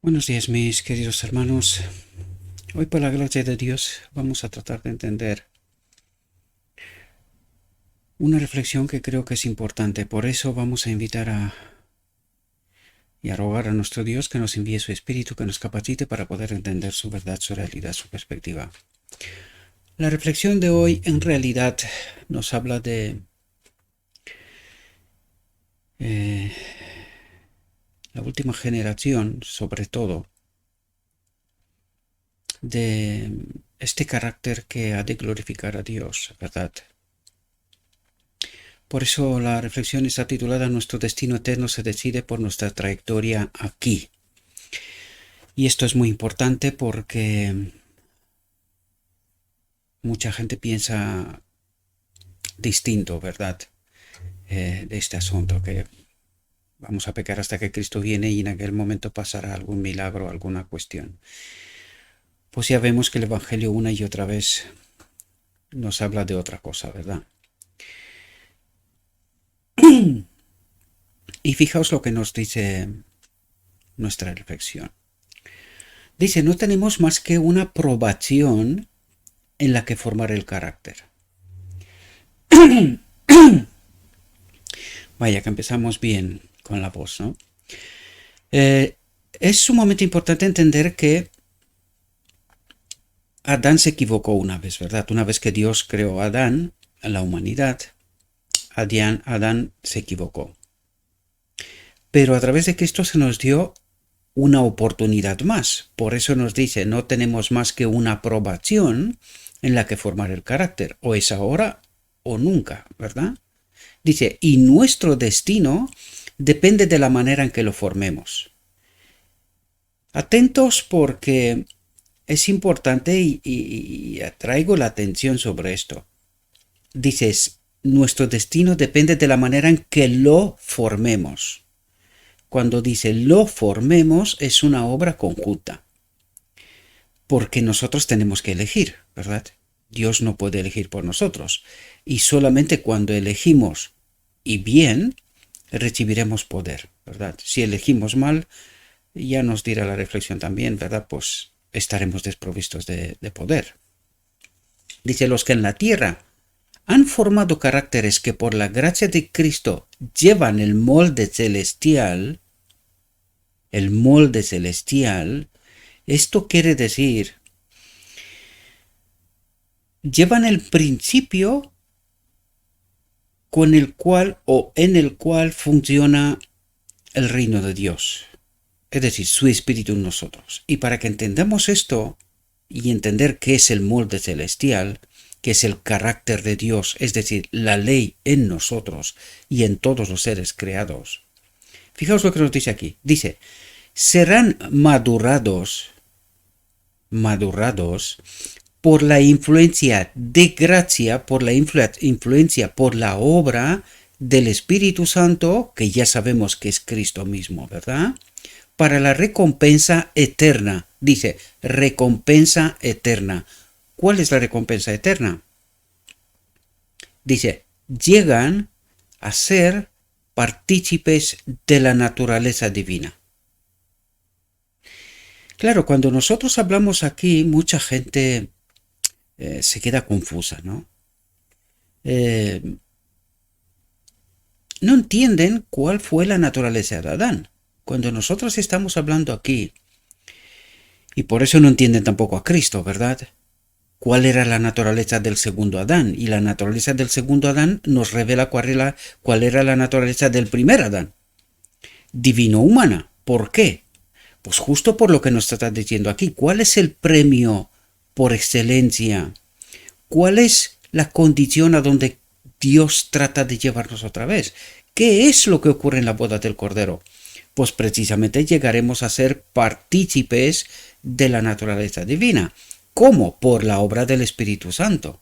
Buenos días, mis queridos hermanos. Hoy, por la gracia de Dios, vamos a tratar de entender una reflexión que creo que es importante. Por eso vamos a invitar y a rogar a nuestro Dios que nos envíe su Espíritu, que nos capacite para poder entender su verdad, su realidad, su perspectiva. La reflexión de hoy, en realidad, nos habla de la última generación, sobre todo, de este carácter que ha de glorificar a Dios, ¿verdad? Por eso la reflexión está titulada Nuestro destino eterno se decide por nuestra trayectoria aquí. Y esto es muy importante porque mucha gente piensa distinto, ¿verdad? De este asunto, que vamos a pecar hasta que Cristo viene y en aquel momento pasará algún milagro, alguna cuestión. Pues ya vemos que el Evangelio una y otra vez nos habla de otra cosa, ¿verdad? Y fijaos lo que nos dice nuestra reflexión. Dice, no tenemos más que una probación en la que formar el carácter. Vaya, que empezamos bien con la voz, ¿no? Es sumamente importante entender que Adán se equivocó una vez, ¿verdad? Una vez que Dios creó a Adán, a la humanidad, Adán se equivocó. Pero a través de Cristo se nos dio una oportunidad más. Por eso nos dice, no tenemos más que una aprobación en la que formar el carácter. O es ahora o nunca, ¿verdad? Dice, y nuestro destino depende de la manera en que lo formemos. Atentos porque es importante y atraigo la atención sobre esto. Dices, nuestro destino depende de la manera en que lo formemos. Cuando dice lo formemos es una obra conjunta. Porque nosotros tenemos que elegir, ¿verdad? Dios no puede elegir por nosotros. Y solamente cuando elegimos y bien, recibiremos poder, ¿verdad? Si elegimos mal, ya nos dirá la reflexión también, ¿verdad? Pues estaremos desprovistos de poder. Dice, los que en la tierra han formado caracteres que por la gracia de Cristo llevan el molde celestial, esto quiere decir, llevan el principio con el cual o en el cual funciona el reino de Dios, es decir, su espíritu en nosotros. Y para que entendamos esto y entender qué es el molde celestial, que es el carácter de Dios, es decir, la ley en nosotros y en todos los seres creados. Fijaos lo que nos dice aquí. Dice, serán madurados por la influencia de gracia, por la influencia, por la obra del Espíritu Santo, que ya sabemos que es Cristo mismo, ¿verdad? Para la recompensa eterna. Dice, recompensa eterna. ¿Cuál es la recompensa eterna? Dice, llegan a ser partícipes de la naturaleza divina. Claro, cuando nosotros hablamos aquí, mucha gente se queda confusa, ¿no? No entienden cuál fue la naturaleza de Adán. Cuando nosotros estamos hablando aquí, y por eso no entienden tampoco a Cristo, ¿verdad? ¿Cuál era la naturaleza del segundo Adán? Y la naturaleza del segundo Adán nos revela cuál era la naturaleza del primer Adán. Divino-humana. ¿Por qué? Pues justo por lo que nos está diciendo aquí. ¿Cuál es el premio por excelencia? ¿Cuál es la condición a donde Dios trata de llevarnos otra vez? ¿Qué es lo que ocurre en la boda del Cordero? Pues precisamente llegaremos a ser partícipes de la naturaleza divina. ¿Cómo? Por la obra del Espíritu Santo.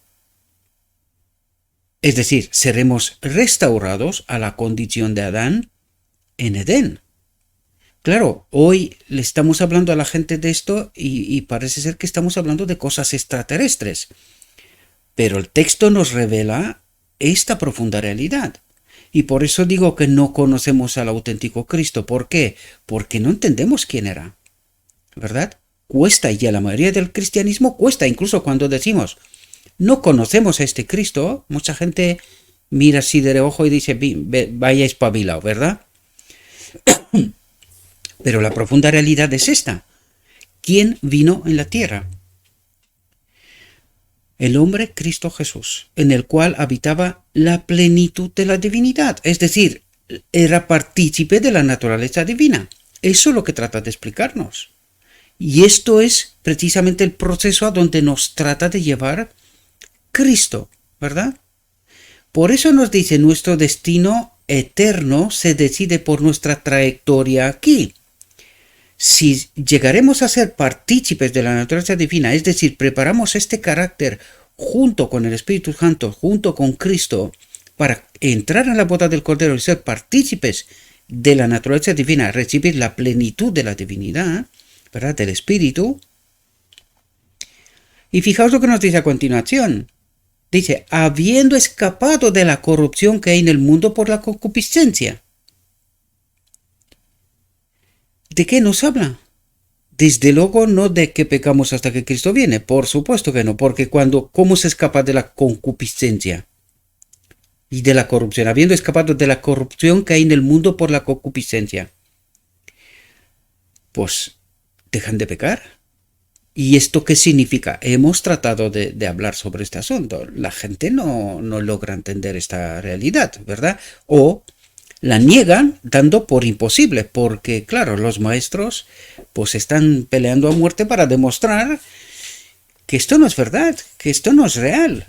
Es decir, seremos restaurados a la condición de Adán en Edén. Claro, hoy le estamos hablando a la gente de esto y parece ser que estamos hablando de cosas extraterrestres. Pero el texto nos revela esta profunda realidad. Y por eso digo que no conocemos al auténtico Cristo. ¿Por qué? Porque no entendemos quién era. ¿verdad? Cuesta, y a la mayoría del cristianismo cuesta, incluso cuando decimos, no conocemos a este Cristo, mucha gente mira así de reojo y dice, vaya espabilado, ¿verdad? Pero la profunda realidad es esta. ¿Quién vino en la tierra? El hombre Cristo Jesús, en el cual habitaba la plenitud de la divinidad, es decir, era partícipe de la naturaleza divina. Eso es lo que trata de explicarnos. Y esto es precisamente el proceso a donde nos trata de llevar Cristo, ¿verdad? Por eso nos dice, nuestro destino eterno se decide por nuestra trayectoria aquí. Si llegaremos a ser partícipes de la naturaleza divina, es decir, preparamos este carácter junto con el Espíritu Santo, junto con Cristo, para entrar en la boda del Cordero y ser partícipes de la naturaleza divina, recibir la plenitud de la divinidad, ¿verdad? Del Espíritu. Y fijaos lo que nos dice a continuación. Dice, habiendo escapado de la corrupción que hay en el mundo por la concupiscencia. ¿De qué nos habla? Desde luego no de que pecamos hasta que Cristo viene, por supuesto que no, porque ¿cómo se escapa de la concupiscencia y de la corrupción? Habiendo escapado de la corrupción que hay en el mundo por la concupiscencia, pues dejan de pecar. ¿Y esto qué significa? Hemos tratado de hablar sobre este asunto. La gente no logra entender esta realidad, ¿verdad? O la niegan dando por imposible, porque claro, los maestros pues están peleando a muerte para demostrar que esto no es verdad, que esto no es real.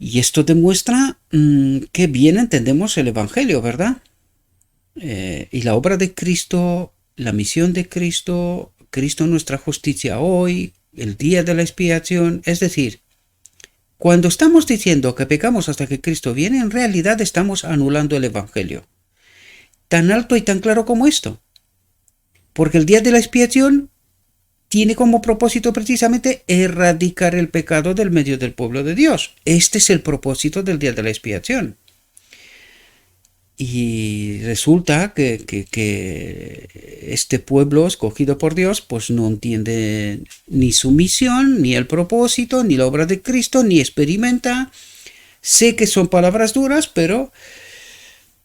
Y esto demuestra que bien entendemos el Evangelio, ¿verdad? Y la obra de Cristo, la misión de Cristo, Cristo nuestra justicia hoy, el día de la expiación, es decir, cuando estamos diciendo que pecamos hasta que Cristo viene, en realidad estamos anulando el Evangelio. Tan alto y tan claro como esto. Porque el día de la expiación tiene como propósito precisamente erradicar el pecado del medio del pueblo de Dios. Este es el propósito del día de la expiación. Y resulta que este pueblo escogido por Dios pues no entiende ni su misión, ni el propósito, ni la obra de Cristo, ni experimenta. Sé que son palabras duras, pero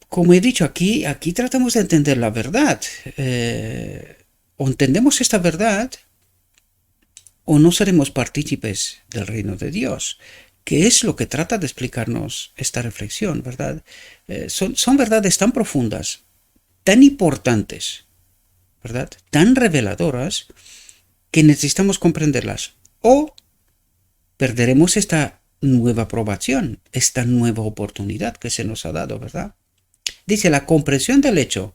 como he dicho, aquí tratamos de entender la verdad. O entendemos esta verdad o no seremos partícipes del reino de Dios, que es lo que trata de explicarnos esta reflexión, ¿verdad? Son verdades tan profundas, tan importantes, ¿verdad? Tan reveladoras, que necesitamos comprenderlas. O perderemos esta nueva aprobación, esta nueva oportunidad que se nos ha dado, ¿verdad? Dice, la comprensión del hecho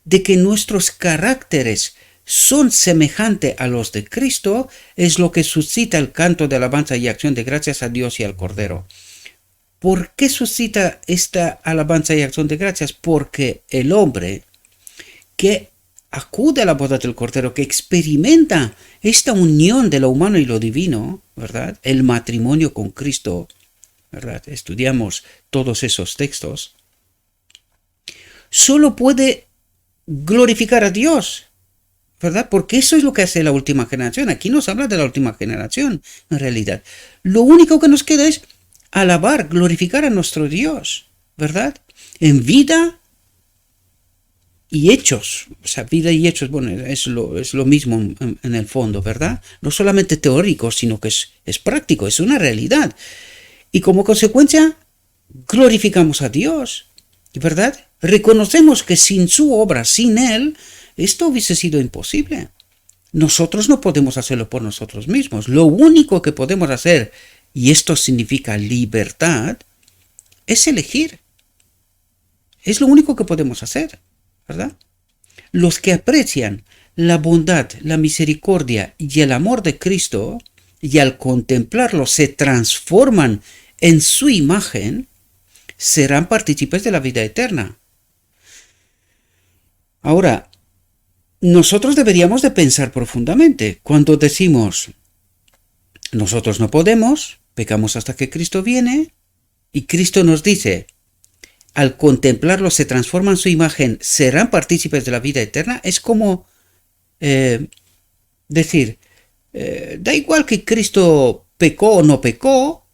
de que nuestros caracteres son semejantes a los de Cristo es lo que suscita el canto de alabanza y acción de gracias a Dios y al Cordero. ¿Por qué suscita esta alabanza y acción de gracias? Porque el hombre que acude a la boda del Cordero, que experimenta esta unión de lo humano y lo divino, ¿verdad? El matrimonio con Cristo, ¿verdad? Estudiamos todos esos textos. Solo puede glorificar a Dios, ¿verdad? Porque eso es lo que hace la última generación. Aquí nos habla de la última generación, en realidad. Lo único que nos queda es alabar, glorificar a nuestro Dios, ¿verdad? En vida y hechos. O sea, vida y hechos, bueno, es lo mismo en el fondo, ¿verdad? No solamente teórico, sino que es práctico, es una realidad. Y como consecuencia, glorificamos a Dios, ¿verdad? Reconocemos que sin su obra, sin Él, esto hubiese sido imposible. Nosotros no podemos hacerlo por nosotros mismos. Lo único que podemos hacer, y esto significa libertad, es elegir. Es lo único que podemos hacer, ¿verdad? Los que aprecian la bondad, la misericordia y el amor de Cristo, y al contemplarlo se transforman en su imagen, serán partícipes de la vida eterna. Ahora, nosotros deberíamos de pensar profundamente cuando decimos, nosotros no podemos, pecamos hasta que Cristo viene, y Cristo nos dice, al contemplarlo se transforman en su imagen, serán partícipes de la vida eterna. Es como decir, da igual que Cristo pecó o no pecó,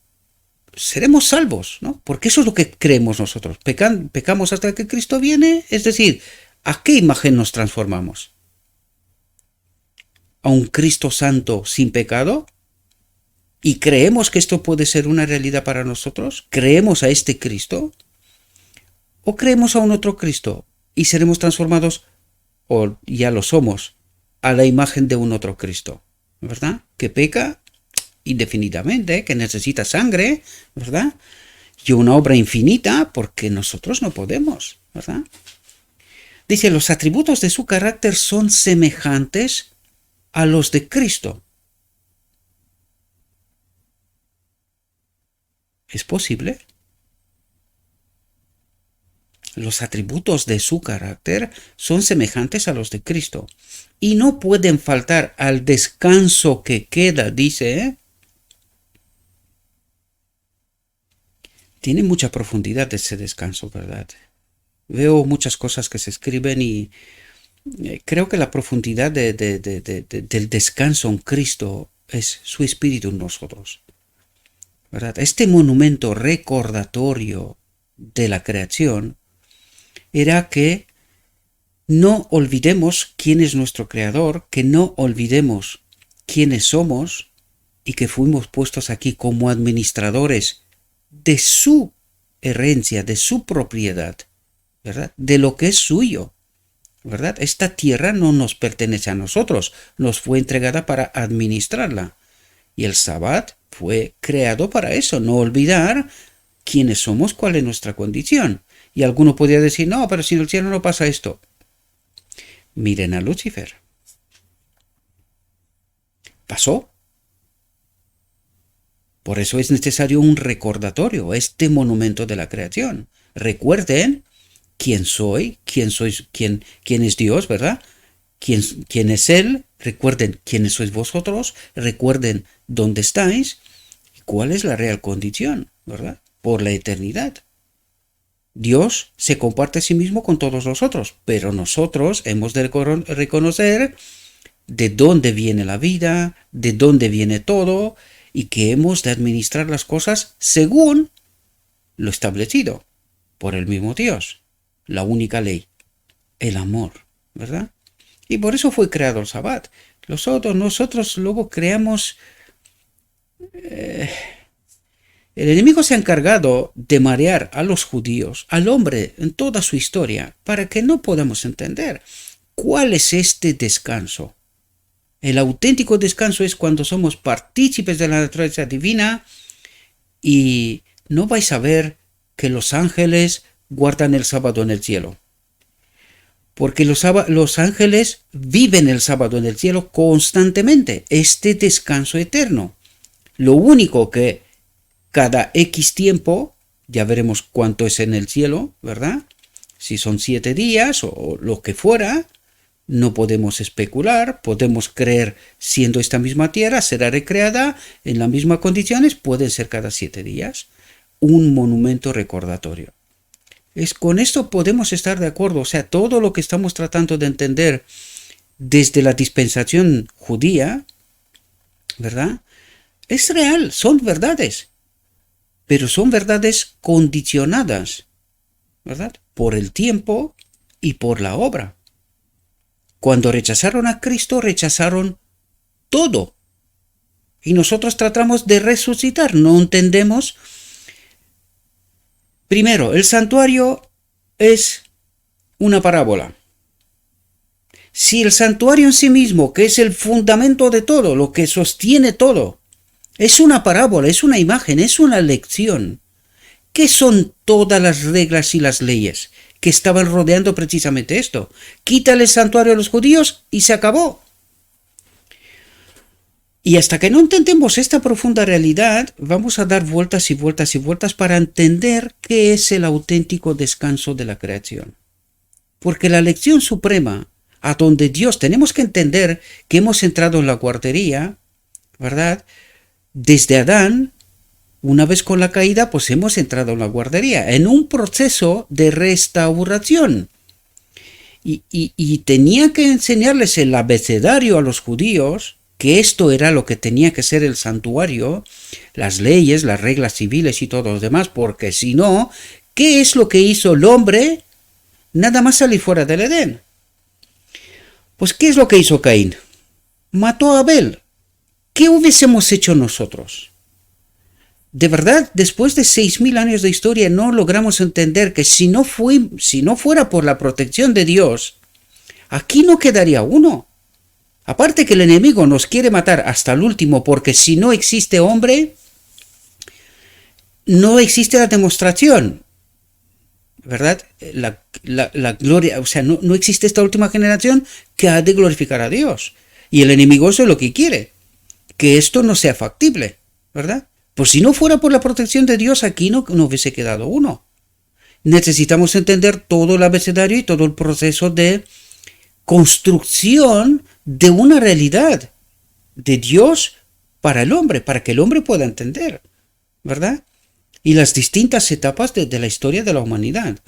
seremos salvos, ¿no? Porque eso es lo que creemos nosotros. Pecamos hasta que Cristo viene, es decir, ¿a qué imagen nos transformamos? ¿A un Cristo santo sin pecado? ¿Y creemos que esto puede ser una realidad para nosotros? ¿Creemos a este Cristo? ¿O creemos a un otro Cristo y seremos transformados, o ya lo somos, a la imagen de un otro Cristo? ¿Verdad? Que peca indefinidamente, que necesita sangre, ¿verdad? Y una obra infinita, porque nosotros no podemos, ¿verdad? Dice, los atributos de su carácter son semejantes a los de Cristo. ¿Es posible? Los atributos de su carácter son semejantes a los de Cristo y no pueden faltar al descanso que queda, dice. Tiene mucha profundidad ese descanso, ¿verdad? Veo muchas cosas que se escriben y creo que la profundidad del descanso en Cristo es su espíritu en nosotros, ¿verdad? Este monumento recordatorio de la creación era que no olvidemos quién es nuestro creador, que no olvidemos quiénes somos y que fuimos puestos aquí como administradores de su herencia, de su propiedad, ¿verdad? De lo que es suyo, ¿verdad? Esta tierra no nos pertenece a nosotros, nos fue entregada para administrarla. Y el Sabbat fue creado para eso, no olvidar quiénes somos, cuál es nuestra condición. Y alguno podría decir, no, pero si en el cielo no pasa esto. Miren a Lucifer. Pasó. Por eso es necesario un recordatorio, este monumento de la creación. Recuerden quién soy, quién sois, quién es Dios, ¿verdad? Quién es Él. Recuerden quiénes sois vosotros. Recuerden dónde estáis y cuál es la real condición, ¿verdad? Por la eternidad. Dios se comparte a sí mismo con todos nosotros, pero nosotros hemos de reconocer de dónde viene la vida, de dónde viene todo, y que hemos de administrar las cosas según lo establecido por el mismo Dios, la única ley, el amor, ¿verdad? Y por eso fue creado el Sabbat. Nosotros luego creamos... El enemigo se ha encargado de marear a los judíos, al hombre en toda su historia, para que no podamos entender cuál es este descanso. El auténtico descanso es cuando somos partícipes de la naturaleza divina y no vais a ver que los ángeles guardan el sábado en el cielo. Porque los ángeles viven el sábado en el cielo constantemente, este descanso eterno. Lo único que cada X tiempo, ya veremos cuánto es en el cielo, ¿verdad? Si son 7 días o lo que fuera, no podemos especular, podemos creer siendo esta misma tierra, será recreada en las mismas condiciones, pueden ser cada 7 días. Un monumento recordatorio. Con esto podemos estar de acuerdo, o sea, todo lo que estamos tratando de entender desde la dispensación judía, ¿verdad? Es real, son verdades, pero son verdades condicionadas, ¿verdad? Por el tiempo y por la obra. Cuando rechazaron a Cristo, rechazaron todo. Y nosotros tratamos de resucitar, no entendemos. Primero, el santuario es una parábola. Si el santuario en sí mismo, que es el fundamento de todo, lo que sostiene todo, es una parábola, es una imagen, es una lección, ¿qué son todas las reglas y las leyes que estaban rodeando precisamente esto? Quítale el santuario a los judíos y se acabó. Y hasta que no entendemos esta profunda realidad, vamos a dar vueltas y vueltas y vueltas para entender qué es el auténtico descanso de la creación. Porque la lección suprema, a donde Dios tenemos que entender que hemos entrado en la guardería, ¿verdad? Desde Adán, una vez con la caída, pues hemos entrado en la guardería, en un proceso de restauración. y tenía que enseñarles el abecedario a los judíos, que esto era lo que tenía que ser el santuario, las leyes, las reglas civiles y todo lo demás, porque si no, ¿qué es lo que hizo el hombre? Nada más salir fuera del Edén. Pues ¿qué es lo que hizo Caín? Mató a Abel. ¿Qué hubiésemos hecho nosotros? De verdad, después de 6.000 años de historia no logramos entender que si no fuera por la protección de Dios, aquí no quedaría uno. Aparte que el enemigo nos quiere matar hasta el último, porque si no existe hombre, no existe la demostración, ¿verdad? La gloria, o sea, no existe esta última generación que ha de glorificar a Dios. Y el enemigo eso es lo que quiere, que esto no sea factible, ¿verdad? Pues si no fuera por la protección de Dios, aquí no hubiese quedado uno. Necesitamos entender todo el abecedario y todo el proceso de construcción de una realidad de Dios para el hombre, para que el hombre pueda entender, ¿verdad? Y las distintas etapas de la historia de la humanidad.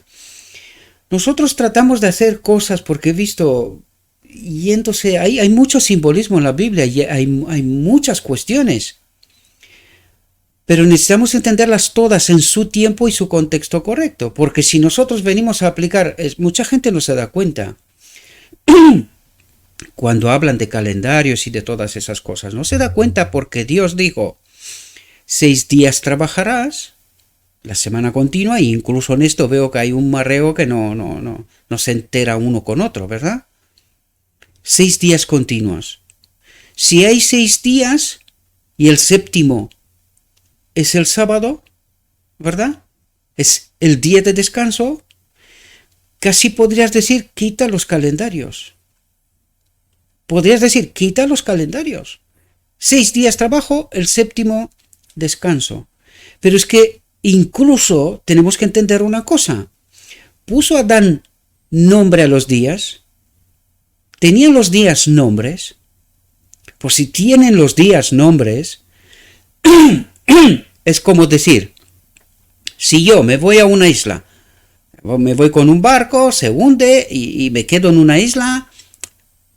Nosotros tratamos de hacer cosas porque he visto yéndose, hay mucho simbolismo en la Biblia y hay muchas cuestiones. Pero necesitamos entenderlas todas en su tiempo y su contexto correcto, porque si nosotros venimos a aplicar, mucha gente no se da cuenta cuando hablan de calendarios y de todas esas cosas, no se da cuenta porque Dios dijo, 6 días trabajarás, la semana continua, e incluso en esto veo que hay un marreo que no se entera uno con otro, ¿verdad? 6 días continuos. Si hay 6 días y el séptimo es el sábado, ¿verdad? Es el día de descanso. Casi podrías decir, quita los calendarios. Podrías decir, quita los calendarios. 6 días trabajo, el séptimo descanso. Pero es que incluso tenemos que entender una cosa. ¿Puso Adán nombre a los días? ¿Tenían los días nombres? Pues si tienen los días nombres, es como decir, si yo me voy a una isla, me voy con un barco, se hunde y me quedo en una isla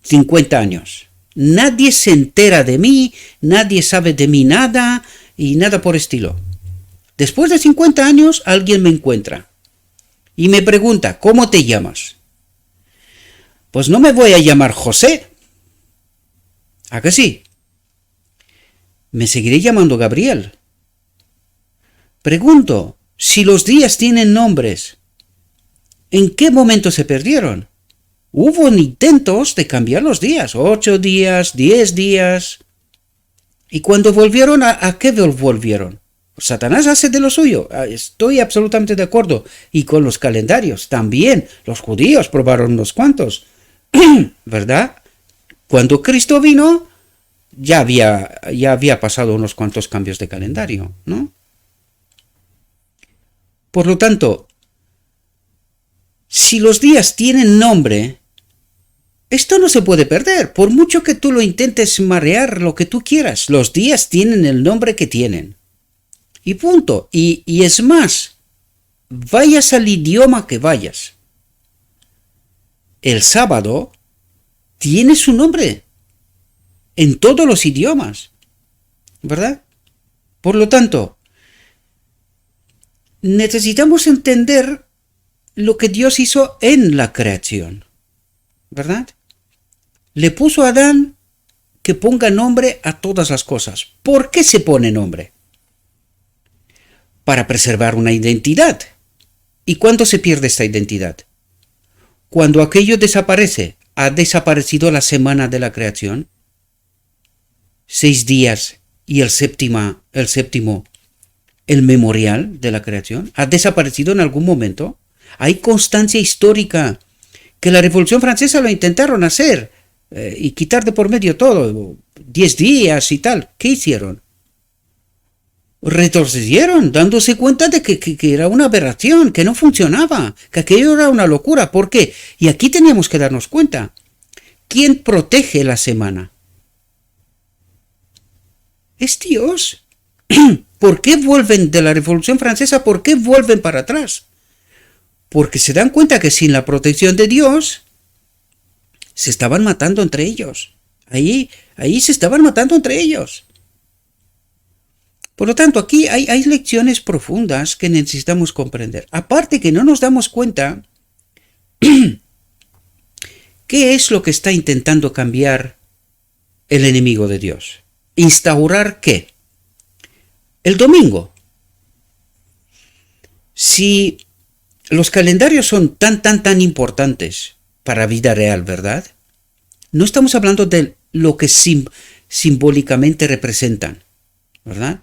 50 años. Nadie se entera de mí, nadie sabe de mí nada y nada por estilo. Después de 50 años alguien me encuentra y me pregunta, ¿cómo te llamas? Pues no me voy a llamar José. ¿A que sí? Me seguiré llamando Gabriel. Pregunto, si los días tienen nombres, ¿en qué momento se perdieron? Hubo intentos de cambiar los días, 8 días, 10 días. ¿Y cuando volvieron, a qué volvieron? Satanás hace de lo suyo, estoy absolutamente de acuerdo. Y con los calendarios también, los judíos probaron unos cuantos, ¿verdad? Cuando Cristo vino, ya había pasado unos cuantos cambios de calendario, ¿no? Por lo tanto, si los días tienen nombre, esto no se puede perder. Por mucho que tú lo intentes marear, lo que tú quieras, los días tienen el nombre que tienen. Y punto. Y es más, vayas al idioma que vayas. El sábado tiene su nombre en todos los idiomas, ¿verdad? Por lo tanto, necesitamos entender lo que Dios hizo en la creación, ¿verdad? Le puso a Adán que ponga nombre a todas las cosas. ¿Por qué se pone nombre? Para preservar una identidad. ¿Y cuándo se pierde esta identidad? Cuando aquello desaparece. ¿Ha desaparecido la semana de la creación? 6 días y el séptimo, el memorial de la creación, ¿ha desaparecido en algún momento? Hay constancia histórica que la Revolución Francesa lo intentaron hacer y quitar de por medio todo, 10 días y tal. ¿Qué hicieron? Retrocedieron, dándose cuenta de que era una aberración, que no funcionaba, que aquello era una locura. ¿Por qué? Y aquí teníamos que darnos cuenta. ¿Quién protege la semana? Es Dios. ¿Por qué vuelven de la Revolución Francesa? ¿Por qué vuelven para atrás? Porque se dan cuenta que sin la protección de Dios, Se estaban matando entre ellos. Ahí se estaban matando entre ellos. Por lo tanto, aquí hay lecciones profundas que necesitamos comprender. Aparte que no nos damos cuenta qué es lo que está intentando cambiar el enemigo de Dios. ¿Instaurar qué? El domingo. Si los calendarios son tan importantes para la vida real, ¿verdad? No estamos hablando de lo que simbólicamente representan, ¿verdad?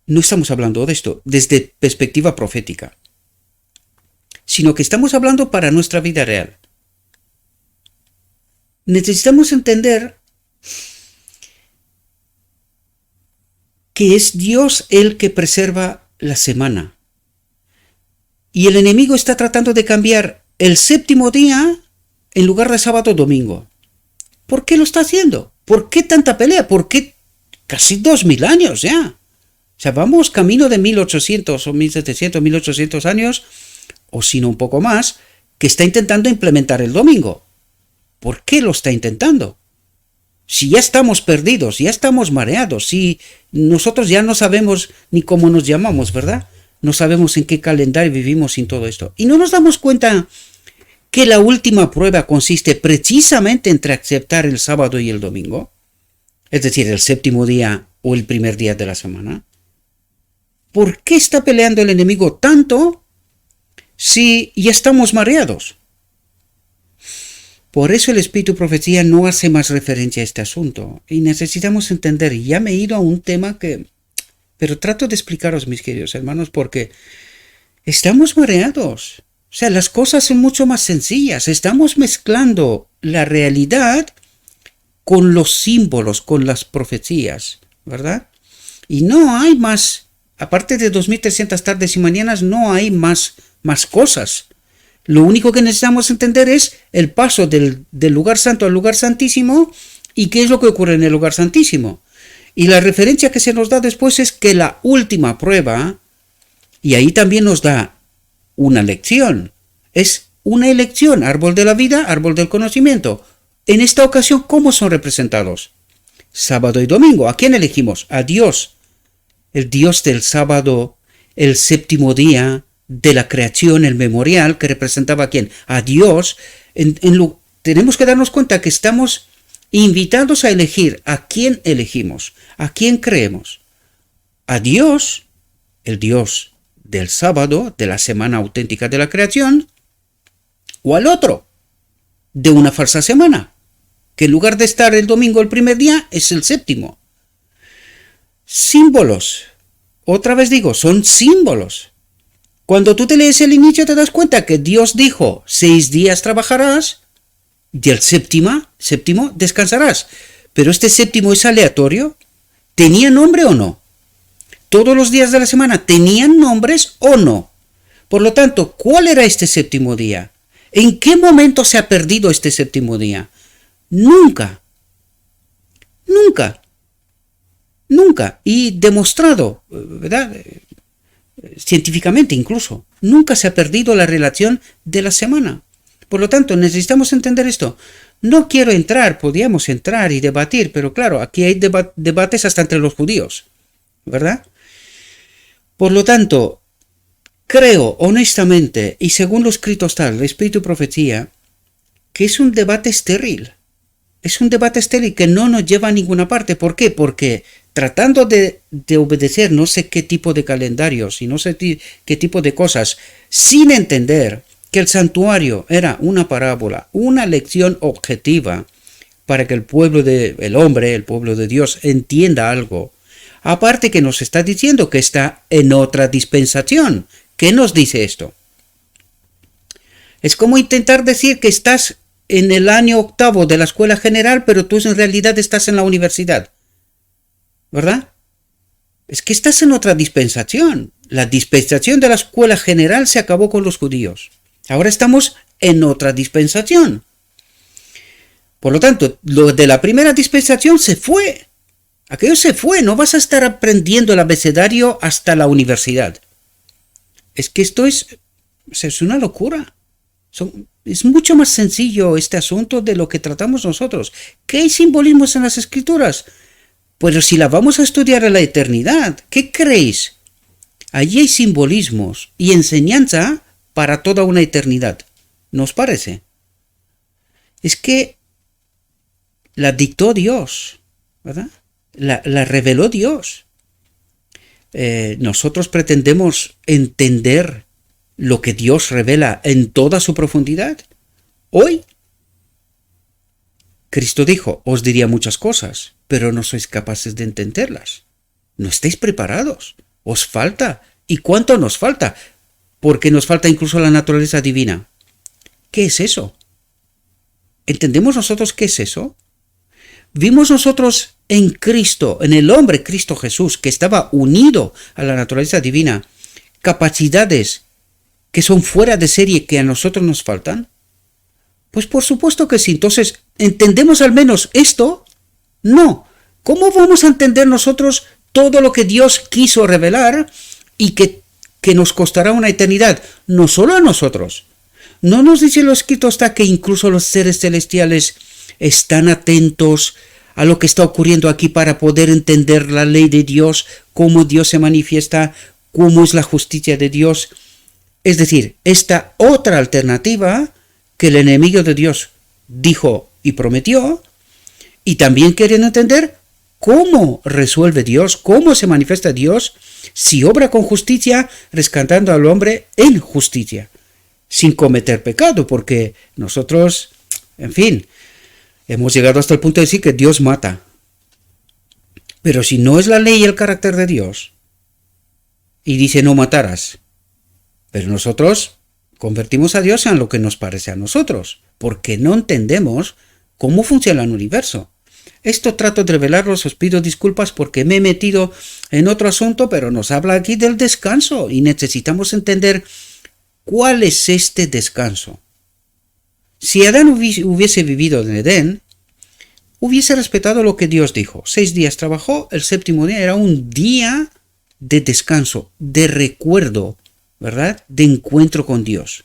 No estamos hablando de esto desde perspectiva profética, sino que estamos hablando para nuestra vida real. Necesitamos entender que es Dios el que preserva la semana. Y el enemigo está tratando de cambiar el séptimo día en lugar de sábado o domingo. ¿Por qué lo está haciendo? ¿Por qué tanta pelea? ¿Por qué casi 2000 años ya? O sea, vamos camino de 1800 o 1700, 1800 años, o si no un poco más, que está intentando implementar el domingo. ¿Por qué lo está intentando? Si ya estamos perdidos, ya estamos mareados, si nosotros ya no sabemos ni cómo nos llamamos, ¿verdad? No sabemos en qué calendario vivimos sin todo esto. Y no nos damos cuenta que la última prueba consiste precisamente entre aceptar el sábado y el domingo, es decir, el séptimo día o el primer día de la semana. ¿Por qué está peleando el enemigo tanto si ya estamos mareados? Por eso el Espíritu Profecía no hace más referencia a este asunto. Y necesitamos entender, y ya me he ido a un tema que... Pero trato de explicaros, mis queridos hermanos, porque estamos mareados. O sea, las cosas son mucho más sencillas. Estamos mezclando la realidad con los símbolos, con las profecías, ¿verdad? Y no hay más, aparte de 2300 tardes y mañanas, no hay más cosas. Lo único que necesitamos entender es el paso del lugar santo al lugar santísimo y qué es lo que ocurre en el lugar santísimo. Y la referencia que se nos da después es que la última prueba, y ahí también nos da una lección, es una elección, árbol de la vida, árbol del conocimiento. En esta ocasión, ¿cómo son representados? Sábado y domingo. ¿A quién elegimos? A Dios, el Dios del sábado, el séptimo día de la creación, el memorial, que representaba a quién? A Dios. Tenemos que darnos cuenta que estamos invitados a elegir a quién elegimos, a quién creemos. A Dios, el Dios del sábado, de la semana auténtica de la creación, o al otro, de una falsa semana, que en lugar de estar el domingo el primer día, es el séptimo. Símbolos. Otra vez digo, son símbolos. Cuando tú te lees el inicio te das cuenta que Dios dijo, 6 días trabajarás, y el séptimo descansarás. Pero este séptimo es aleatorio. ¿Tenía nombre o no? ¿Todos los días de la semana tenían nombres o no? Por lo tanto, ¿cuál era este séptimo día? ¿En qué momento se ha perdido este séptimo día? Nunca. Y demostrado, ¿verdad? Científicamente incluso. Nunca se ha perdido la relación de la semana. Por lo tanto, necesitamos entender esto. No quiero podríamos entrar y debatir, pero claro, aquí hay debates hasta entre los judíos, ¿verdad? Por lo tanto, creo honestamente, y según lo escrito está el Espíritu y Profecía, que es un debate estéril. Es un debate estéril que no nos lleva a ninguna parte. ¿Por qué? Porque tratando de obedecer no sé qué tipo de calendarios y no sé qué tipo de cosas, sin entender que el santuario era una parábola, una lección objetiva para que el pueblo el hombre, el pueblo de Dios, entienda algo. Aparte que nos está diciendo que está en otra dispensación. ¿Qué nos dice esto? Es como intentar decir que estás en el año 8º de la escuela general, pero tú en realidad estás en la universidad. ¿Verdad? Es que estás en otra dispensación. La dispensación de la escuela general se acabó con los judíos. Ahora estamos en otra dispensación. Por lo tanto, lo de la primera dispensación se fue. Aquello se fue. No vas a estar aprendiendo el abecedario hasta la universidad. Es que esto es una locura. Es mucho más sencillo este asunto de lo que tratamos nosotros. ¿Qué hay simbolismos en las Escrituras? Pero si la vamos a estudiar en la eternidad, ¿qué creéis? Allí hay simbolismos y enseñanza para toda una eternidad. ¿No os parece? Es que la dictó Dios, ¿verdad? La reveló Dios. Nosotros pretendemos entender lo que Dios revela en toda su profundidad. Hoy, Cristo dijo, os diría muchas cosas, pero no sois capaces de entenderlas. No estáis preparados. Os falta. ¿Y cuánto nos falta? Porque nos falta incluso la naturaleza divina. ¿Qué es eso? ¿Entendemos nosotros qué es eso? Vimos nosotros en Cristo, en el hombre Cristo Jesús, que estaba unido a la naturaleza divina, capacidades que son fuera de serie que a nosotros nos faltan. Pues por supuesto que sí. Entonces, ¿entendemos al menos esto? No. ¿Cómo vamos a entender nosotros todo lo que Dios quiso revelar y que nos costará una eternidad? No solo a nosotros. ¿No nos dice lo escrito hasta que incluso los seres celestiales están atentos a lo que está ocurriendo aquí para poder entender la ley de Dios, cómo Dios se manifiesta, cómo es la justicia de Dios? Es decir, esta otra alternativa que el enemigo de Dios dijo y prometió, y también quieren entender cómo resuelve Dios, cómo se manifiesta Dios, si obra con justicia, rescatando al hombre en justicia, sin cometer pecado, porque nosotros, en fin, hemos llegado hasta el punto de decir que Dios mata. Pero si no es la ley y el carácter de Dios, y dice no matarás, pero nosotros convertimos a Dios en lo que nos parece a nosotros, porque no entendemos cómo funciona el universo. Esto trato de revelarlos, os pido disculpas porque me he metido en otro asunto, pero nos habla aquí del descanso y necesitamos entender cuál es este descanso. Si Adán hubiese vivido en Edén, hubiese respetado lo que Dios dijo. 6 días trabajó, el séptimo día era un día de descanso, de recuerdo, ¿verdad? De encuentro con Dios.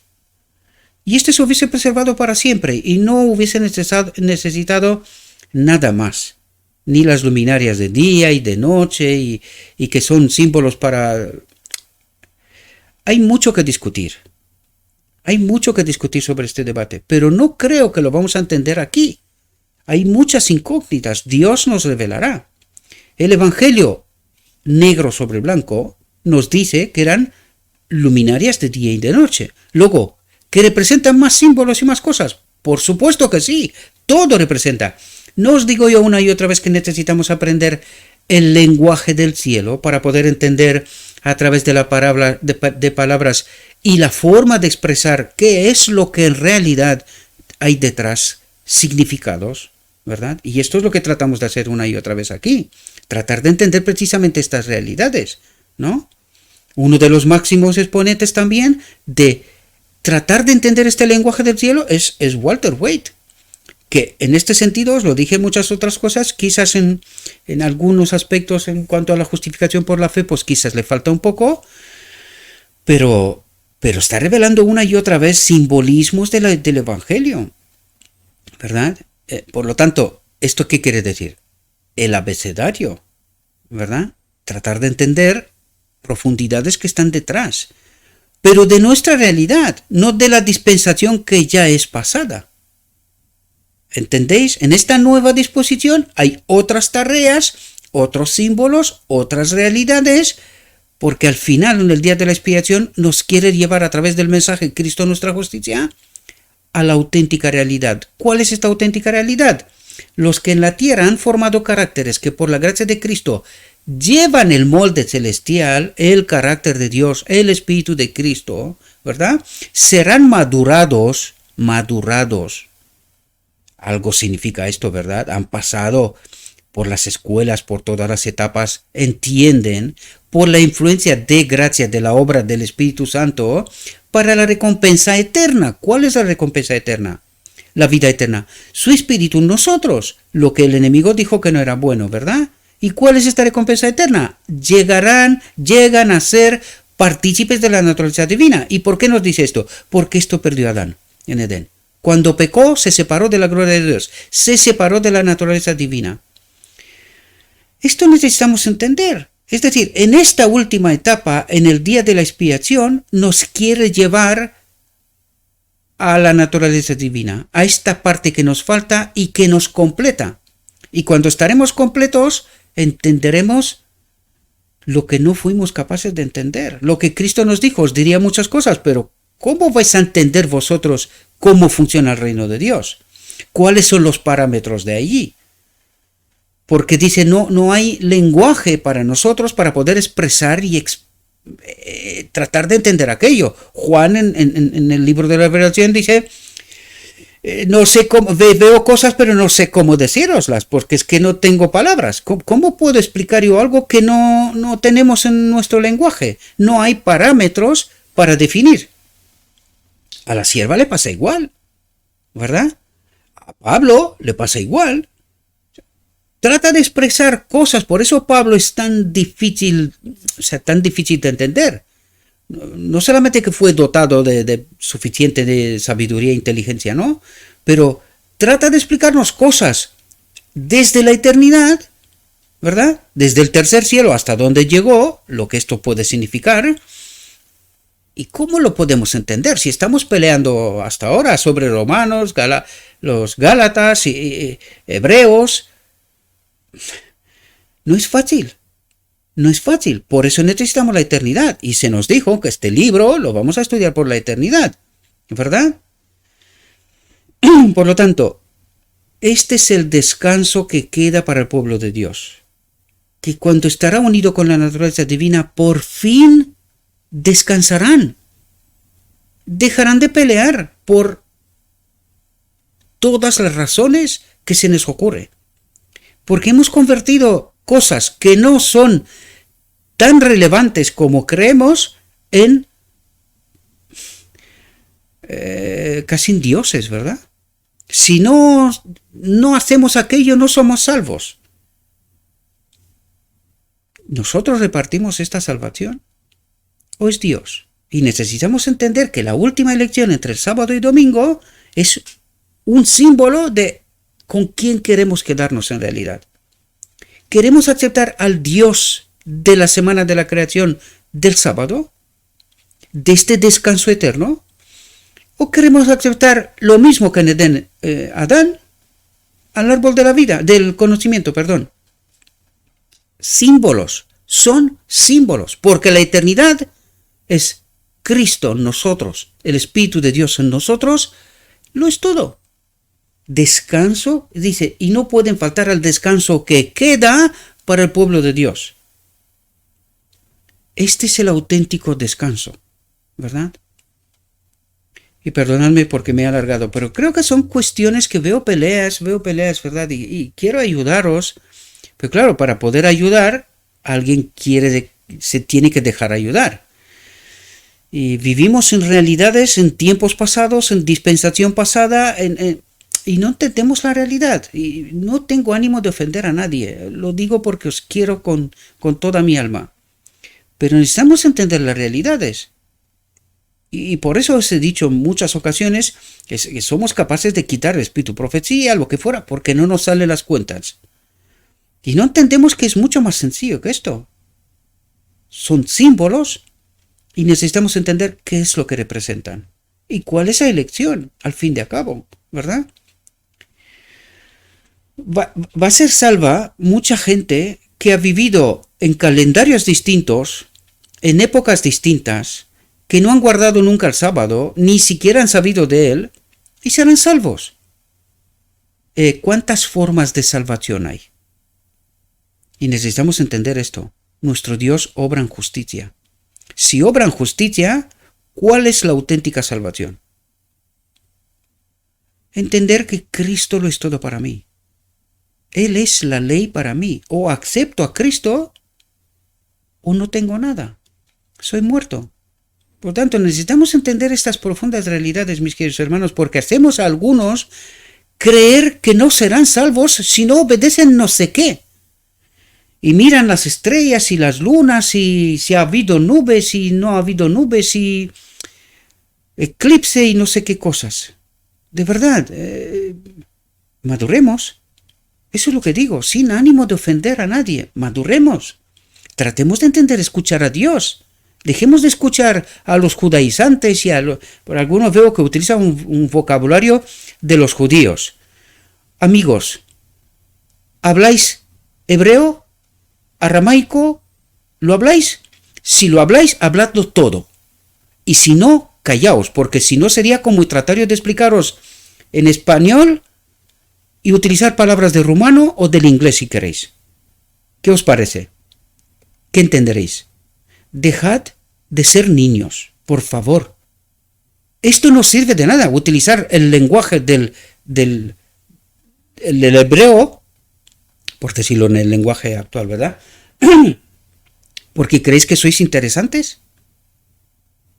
Y este se hubiese preservado para siempre y no hubiese necesitado nada más. Ni las luminarias de día y de noche y que son símbolos para... Hay mucho que discutir. Hay mucho que discutir sobre este debate, pero no creo que lo vamos a entender aquí. Hay muchas incógnitas. Dios nos revelará. El Evangelio, negro sobre blanco, nos dice que eran luminarias de día y de noche. Luego, ¿que representan más símbolos y más cosas? Por supuesto que sí. Todo representa. No os digo yo una y otra vez que necesitamos aprender el lenguaje del cielo para poder entender a través de la palabra, de palabras y la forma de expresar qué es lo que en realidad hay detrás, significados, ¿verdad? Y esto es lo que tratamos de hacer una y otra vez aquí, tratar de entender precisamente estas realidades, ¿no? Uno de los máximos exponentes también de tratar de entender este lenguaje del cielo es Walter Waite, que en este sentido, os lo dije en muchas otras cosas, quizás en algunos aspectos en cuanto a la justificación por la fe, pues quizás le falta un poco, pero está revelando una y otra vez simbolismos del Evangelio, ¿verdad? Por lo tanto, ¿esto qué quiere decir? El abecedario, ¿verdad? Tratar de entender profundidades que están detrás, pero de nuestra realidad, no de la dispensación que ya es pasada. ¿Entendéis? En esta nueva disposición hay otras tareas, otros símbolos, otras realidades, porque al final, en el día de la expiación, nos quiere llevar a través del mensaje Cristo nuestra justicia a la auténtica realidad. ¿Cuál es esta auténtica realidad? Los que en la tierra han formado caracteres que por la gracia de Cristo llevan el molde celestial, el carácter de Dios, el Espíritu de Cristo, ¿verdad? Serán madurados. Algo significa esto, ¿verdad? Han pasado por las escuelas, por todas las etapas, entienden, por la influencia de gracia de la obra del Espíritu Santo, para la recompensa eterna. ¿Cuál es la recompensa eterna? La vida eterna. Su Espíritu en nosotros, lo que el enemigo dijo que no era bueno, ¿verdad? ¿Y cuál es esta recompensa eterna? Llegan a ser partícipes de la naturaleza divina. ¿Y por qué nos dice esto? Porque esto perdió a Adán. en Edén. Cuando pecó, se separó de la gloria de Dios, se separó de la naturaleza divina. Esto necesitamos entender. Es decir, en esta última etapa, en el día de la expiación, nos quiere llevar a la naturaleza divina, a esta parte que nos falta y que nos completa. Y cuando estaremos completos, entenderemos lo que no fuimos capaces de entender. Lo que Cristo nos dijo, os diría muchas cosas, pero ¿cómo vais a entender vosotros cómo funciona el reino de Dios? ¿Cuáles son los parámetros de allí? Porque dice, no hay lenguaje para nosotros para poder expresar y tratar de entender aquello. Juan en el libro de la Revelación dice, no sé cómo, veo cosas pero no sé cómo decíroslas, porque es que no tengo palabras. ¿Cómo puedo explicar yo algo que no tenemos en nuestro lenguaje? No hay parámetros para definir. A la sierva le pasa igual, ¿verdad? A Pablo le pasa igual. Trata de expresar cosas, por eso Pablo es tan difícil de entender. No solamente que fue dotado de suficiente de sabiduría e inteligencia, ¿no? Pero trata de explicarnos cosas desde la eternidad, ¿verdad? Desde el tercer cielo hasta donde llegó, lo que esto puede significar. ¿Y cómo lo podemos entender? Si estamos peleando hasta ahora sobre romanos, los gálatas, y hebreos, no es fácil. No es fácil, por eso necesitamos la eternidad. Y se nos dijo que este libro lo vamos a estudiar por la eternidad, ¿verdad? Por lo tanto, este es el descanso que queda para el pueblo de Dios. Que cuando estará unido con la naturaleza divina, por fin descansarán. Dejarán de pelear por todas las razones que se les ocurre. Porque hemos convertido cosas que no son tan relevantes como creemos en casi en dioses, ¿verdad? Si no hacemos aquello, no somos salvos. ¿Nosotros repartimos esta salvación? ¿O es Dios? Y necesitamos entender que la última elección entre el sábado y domingo es un símbolo de con quién queremos quedarnos en realidad. ¿Queremos aceptar al Dios de la semana de la creación del sábado? ¿De este descanso eterno? ¿O queremos aceptar lo mismo que en Edén, Adán, al árbol de la vida, del conocimiento, perdón? Símbolos, son símbolos, porque la eternidad es Cristo en nosotros, el Espíritu de Dios en nosotros, lo es todo. Descanso, dice, y no pueden faltar al descanso que queda para el pueblo de Dios. Este es el auténtico descanso, ¿verdad? Y perdonadme porque me he alargado, pero creo que son cuestiones que veo peleas, ¿verdad? Y quiero ayudaros, pero claro, para poder ayudar, alguien se tiene que dejar ayudar. Y vivimos en realidades, en tiempos pasados, en dispensación pasada, y no entendemos la realidad. Y no tengo ánimo de ofender a nadie. Lo digo porque os quiero con toda mi alma. Pero necesitamos entender las realidades. Y por eso os he dicho en muchas ocasiones que somos capaces de quitar el espíritu, profecía, lo que fuera, porque no nos salen las cuentas. Y no entendemos que es mucho más sencillo que esto. Son símbolos y necesitamos entender qué es lo que representan. Y cuál es la elección, al fin de cabo, ¿verdad? Va a ser salva mucha gente que ha vivido en calendarios distintos, en épocas distintas, que no han guardado nunca el sábado, ni siquiera han sabido de él, y serán salvos. ¿Cuántas formas de salvación hay? Y necesitamos entender esto. Nuestro Dios obra en justicia. Si obra en justicia, ¿cuál es la auténtica salvación? Entender que Cristo lo es todo para mí. Él es la ley para mí. O acepto a Cristo o no tengo nada. Soy muerto. Por tanto, necesitamos entender estas profundas realidades, mis queridos hermanos, porque hacemos a algunos creer que no serán salvos si no obedecen no sé qué. Y miran las estrellas y las lunas y si ha habido nubes y no ha habido nubes y eclipse y no sé qué cosas. De verdad, maduremos. Eso es lo que digo, sin ánimo de ofender a nadie. Maduremos. Tratemos de entender, escuchar a Dios. Dejemos de escuchar a los judaizantes y por algunos veo que utilizan un vocabulario de los judíos. Amigos, ¿habláis hebreo? ¿Aramaico? ¿Lo habláis? Si lo habláis, habladlo todo. Y si no, callaos, porque si no sería como tratar de explicaros en español y utilizar palabras de rumano o del inglés si queréis. ¿Qué os parece? ¿Qué entenderéis? Dejad de ser niños, por favor. Esto no sirve de nada, utilizar el lenguaje del hebreo, por decirlo en el lenguaje actual, ¿verdad? ¿Porque creéis que sois interesantes?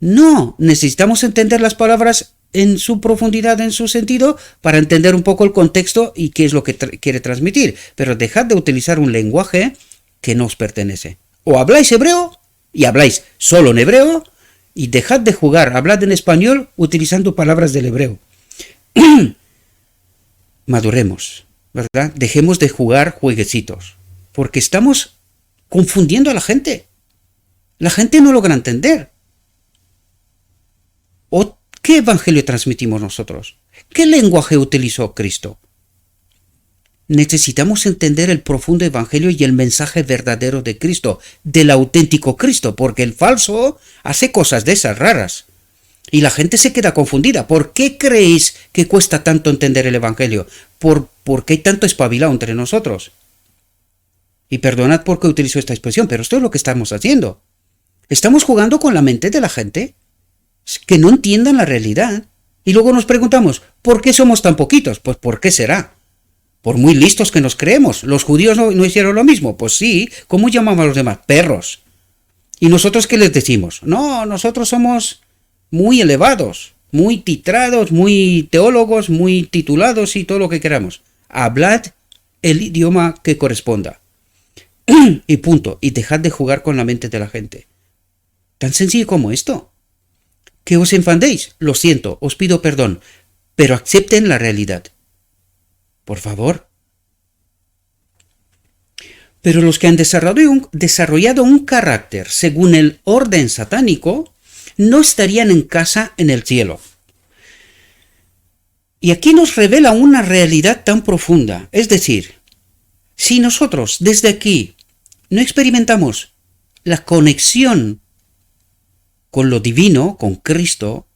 No, necesitamos entender las palabras en su profundidad, en su sentido, para entender un poco el contexto y qué es lo que quiere transmitir. Pero dejad de utilizar un lenguaje que no os pertenece. O habláis hebreo y habláis solo en hebreo, y dejad de jugar, hablad en español utilizando palabras del hebreo. Maduremos, ¿verdad? Dejemos de jugar jueguecitos, porque estamos confundiendo a la gente. La gente no logra entender. ¿O qué evangelio transmitimos nosotros? ¿Qué lenguaje utilizó Cristo? Necesitamos entender el profundo evangelio y el mensaje verdadero de Cristo, del auténtico Cristo, porque el falso hace cosas de esas raras. Y la gente se queda confundida. ¿Por qué creéis que cuesta tanto entender el evangelio? ¿Por qué hay tanto espabilado entre nosotros? Y perdonad por qué utilizo esta expresión, pero esto es lo que estamos haciendo. Estamos jugando con la mente de la gente, que no entiendan la realidad. Y luego nos preguntamos, ¿por qué somos tan poquitos? Pues ¿por qué será? Por muy listos que nos creemos. ¿Los judíos no hicieron lo mismo? Pues sí. ¿Cómo llamamos a los demás? Perros. ¿Y nosotros qué les decimos? No, nosotros somos muy elevados, muy titrados, muy teólogos, muy titulados y todo lo que queramos. Hablad el idioma que corresponda. Y punto. Y dejad de jugar con la mente de la gente. Tan sencillo como esto. Que os enfadéis, lo siento, os pido perdón, pero acepten la realidad. Por favor. Pero los que han desarrollado un carácter según el orden satánico no estarían en casa en el cielo. Y aquí nos revela una realidad tan profunda. Es decir, si nosotros desde aquí no experimentamos la conexión con lo divino, con Cristo,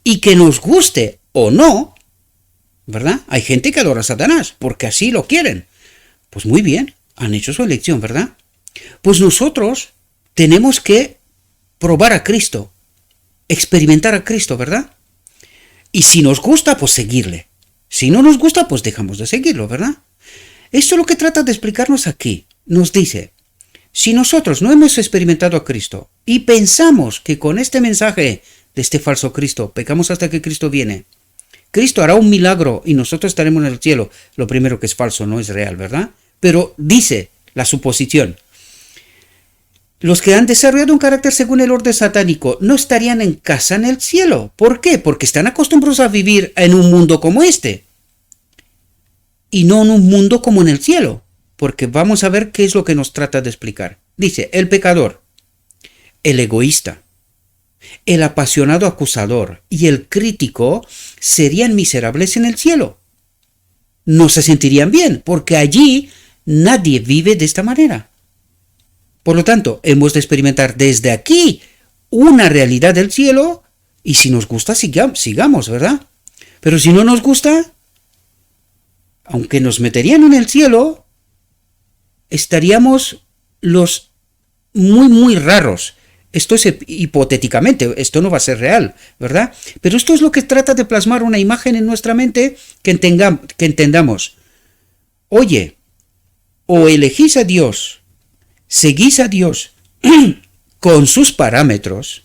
y que nos guste o no, ¿verdad? Hay gente que adora a Satanás porque así lo quieren. Pues muy bien, han hecho su elección, ¿verdad? Pues nosotros tenemos que probar a Cristo, experimentar a Cristo, ¿verdad? Y si nos gusta, pues seguirle. Si no nos gusta, pues dejamos de seguirlo, ¿verdad? Esto es lo que trata de explicarnos aquí. Nos dice, si nosotros no hemos experimentado a Cristo y pensamos que con este mensaje de este falso Cristo pecamos hasta que Cristo viene, Cristo hará un milagro y nosotros estaremos en el cielo. Lo primero que es falso, no es real, ¿verdad? Pero dice la suposición. Los que han desarrollado un carácter según el orden satánico no estarían en casa en el cielo. ¿Por qué? Porque están acostumbrados a vivir en un mundo como este. Y no en un mundo como en el cielo. Porque vamos a ver qué es lo que nos trata de explicar. Dice, el pecador, el egoísta, el apasionado acusador y el crítico serían miserables en el cielo. No se sentirían bien, porque allí nadie vive de esta manera. Por lo tanto, hemos de experimentar desde aquí una realidad del cielo y si nos gusta, sigamos, ¿verdad? Pero si no nos gusta, aunque nos meterían en el cielo, estaríamos los muy, muy raros. Esto es hipotéticamente, esto no va a ser real, ¿verdad? Pero esto es lo que trata de plasmar una imagen en nuestra mente que entendamos. Oye, o elegís a Dios, seguís a Dios con sus parámetros,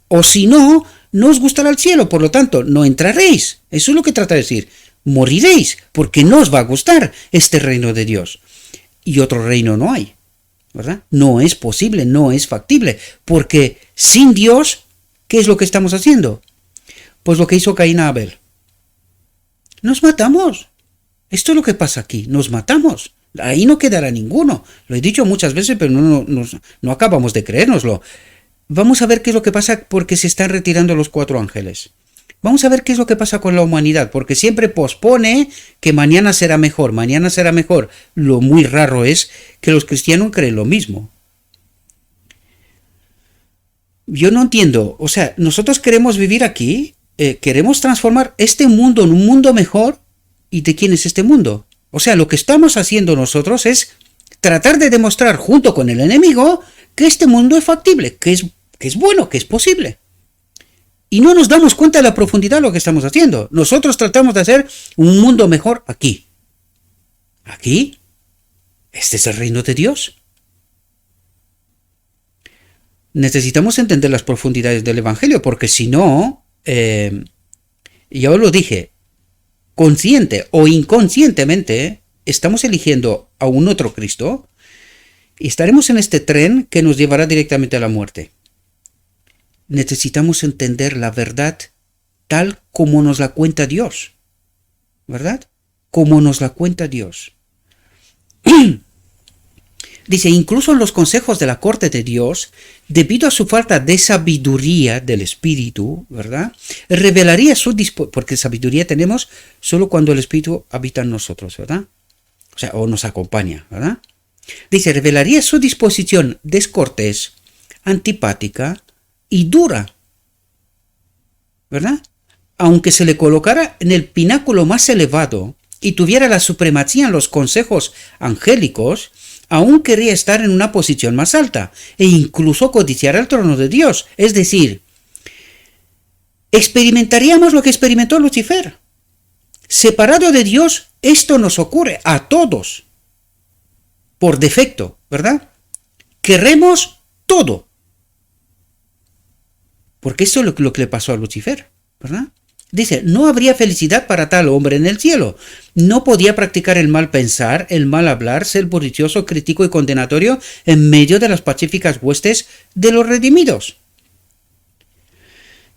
o si no, no os gustará el cielo, por lo tanto, no entraréis. Eso es lo que trata de decir. Moriréis, porque no os va a gustar este reino de Dios. Y otro reino no hay, ¿verdad? No es posible, no es factible, porque sin Dios, ¿qué es lo que estamos haciendo? Pues lo que hizo Caín a Abel. Nos matamos. Esto es lo que pasa aquí. Nos matamos. Ahí no quedará ninguno. Lo he dicho muchas veces, pero no acabamos de creérnoslo. Vamos a ver qué es lo que pasa porque se están retirando los 4 ángeles. Vamos a ver qué es lo que pasa con la humanidad, porque siempre pospone que mañana será mejor, mañana será mejor. Lo muy raro es que los cristianos creen lo mismo. Yo no entiendo, o sea, nosotros queremos vivir aquí, queremos transformar este mundo en un mundo mejor, ¿y de quién es este mundo? O sea, lo que estamos haciendo nosotros es tratar de demostrar junto con el enemigo que este mundo es factible, que es bueno, que es posible. Y no nos damos cuenta de la profundidad de lo que estamos haciendo. Nosotros tratamos de hacer un mundo mejor aquí. Aquí, este es el reino de Dios. Necesitamos entender las profundidades del Evangelio, porque si no, ya os lo dije, consciente o inconscientemente, estamos eligiendo a un otro Cristo y estaremos en este tren que nos llevará directamente a la muerte. Necesitamos entender la verdad tal como nos la cuenta Dios, ¿verdad? Como nos la cuenta Dios. Dice, incluso en los consejos de la corte de Dios, debido a su falta de sabiduría del Espíritu, ¿verdad? Revelaría su disposición, porque sabiduría tenemos solo cuando el Espíritu habita en nosotros, ¿verdad? O sea, o nos acompaña, ¿verdad? Dice, revelaría su disposición descortés, antipática y dura, ¿verdad? Aunque se le colocara en el pináculo más elevado y tuviera la supremacía en los consejos angélicos, aún querría estar en una posición más alta e incluso codiciar el trono de Dios. Es decir, experimentaríamos lo que experimentó Lucifer. Separado de Dios, esto nos ocurre a todos, por defecto, ¿verdad? Queremos todo. Porque eso es lo que le pasó a Lucifer, ¿verdad? Dice, no habría felicidad para tal hombre en el cielo. No podía practicar el mal pensar, el mal hablar, ser bullicioso, crítico y condenatorio en medio de las pacíficas huestes de los redimidos.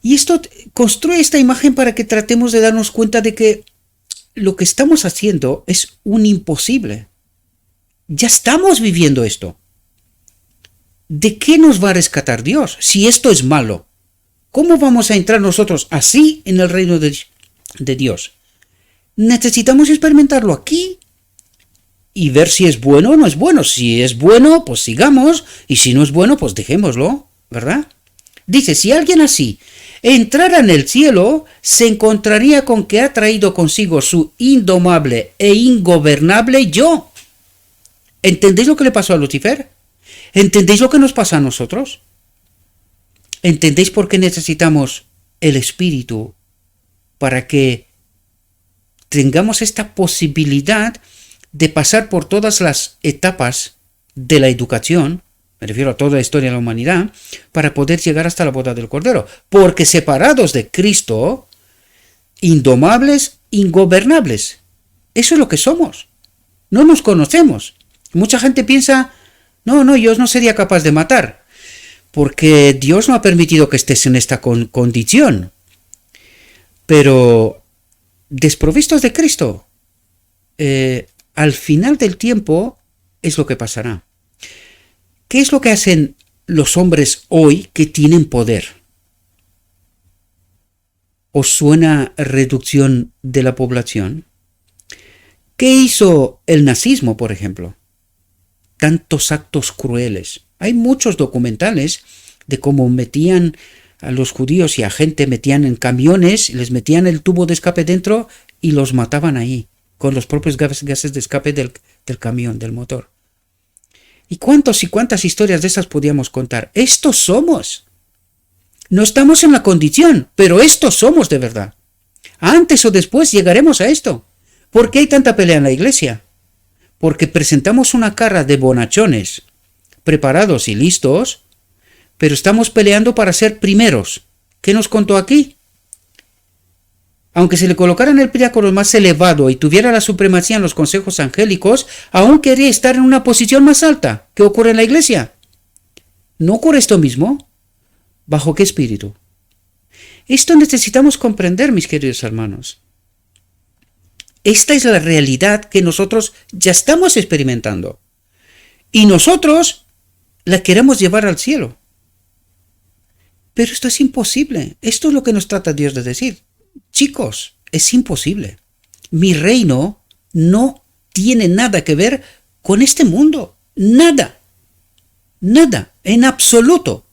Y esto construye esta imagen para que tratemos de darnos cuenta de que lo que estamos haciendo es un imposible. Ya estamos viviendo esto. ¿De qué nos va a rescatar Dios si esto es malo? ¿Cómo vamos a entrar nosotros así en el reino de Dios? Necesitamos experimentarlo aquí y ver si es bueno o no es bueno. Si es bueno, pues sigamos, y si no es bueno, pues dejémoslo, ¿verdad? Dice, si alguien así entrara en el cielo, se encontraría con que ha traído consigo su indomable e ingobernable yo. ¿Entendéis lo que le pasó a Lucifer? ¿Entendéis lo que nos pasa a nosotros? ¿Entendéis por qué necesitamos el Espíritu? Para que tengamos esta posibilidad de pasar por todas las etapas de la educación, me refiero a toda la historia de la humanidad, para poder llegar hasta la boda del Cordero. Porque separados de Cristo, indomables, ingobernables. Eso es lo que somos. No nos conocemos. Mucha gente piensa, no, yo no sería capaz de matar, porque Dios no ha permitido que estés en esta condición. Pero desprovistos de Cristo, al final del tiempo es lo que pasará. ¿Qué es lo que hacen los hombres hoy que tienen poder? ¿Os suena reducción de la población? ¿Qué hizo el nazismo, por ejemplo? Tantos actos crueles. Hay muchos documentales de cómo metían a los judíos y a gente, metían en camiones, les metían el tubo de escape dentro y los mataban ahí, con los propios gases de escape del camión, del motor. ¿Y cuántas historias de esas podíamos contar? Estos somos. No estamos en la condición, pero estos somos de verdad. Antes o después llegaremos a esto. ¿Por qué hay tanta pelea en la iglesia? Porque presentamos una cara de bonachones, preparados y listos, pero estamos peleando para ser primeros. ¿Qué nos contó aquí? Aunque se le colocara en el pináculo más elevado y tuviera la supremacía en los consejos angélicos, aún quería estar en una posición más alta. ¿Qué ocurre en la iglesia? ¿No ocurre esto mismo? ¿Bajo qué espíritu? Esto necesitamos comprender, mis queridos hermanos. Esta es la realidad que nosotros ya estamos experimentando. Y nosotros la queremos llevar al cielo. Pero esto es imposible. Esto es lo que nos trata Dios de decir. Chicos, es imposible. Mi reino no tiene nada que ver con este mundo. Nada. Nada. En absoluto.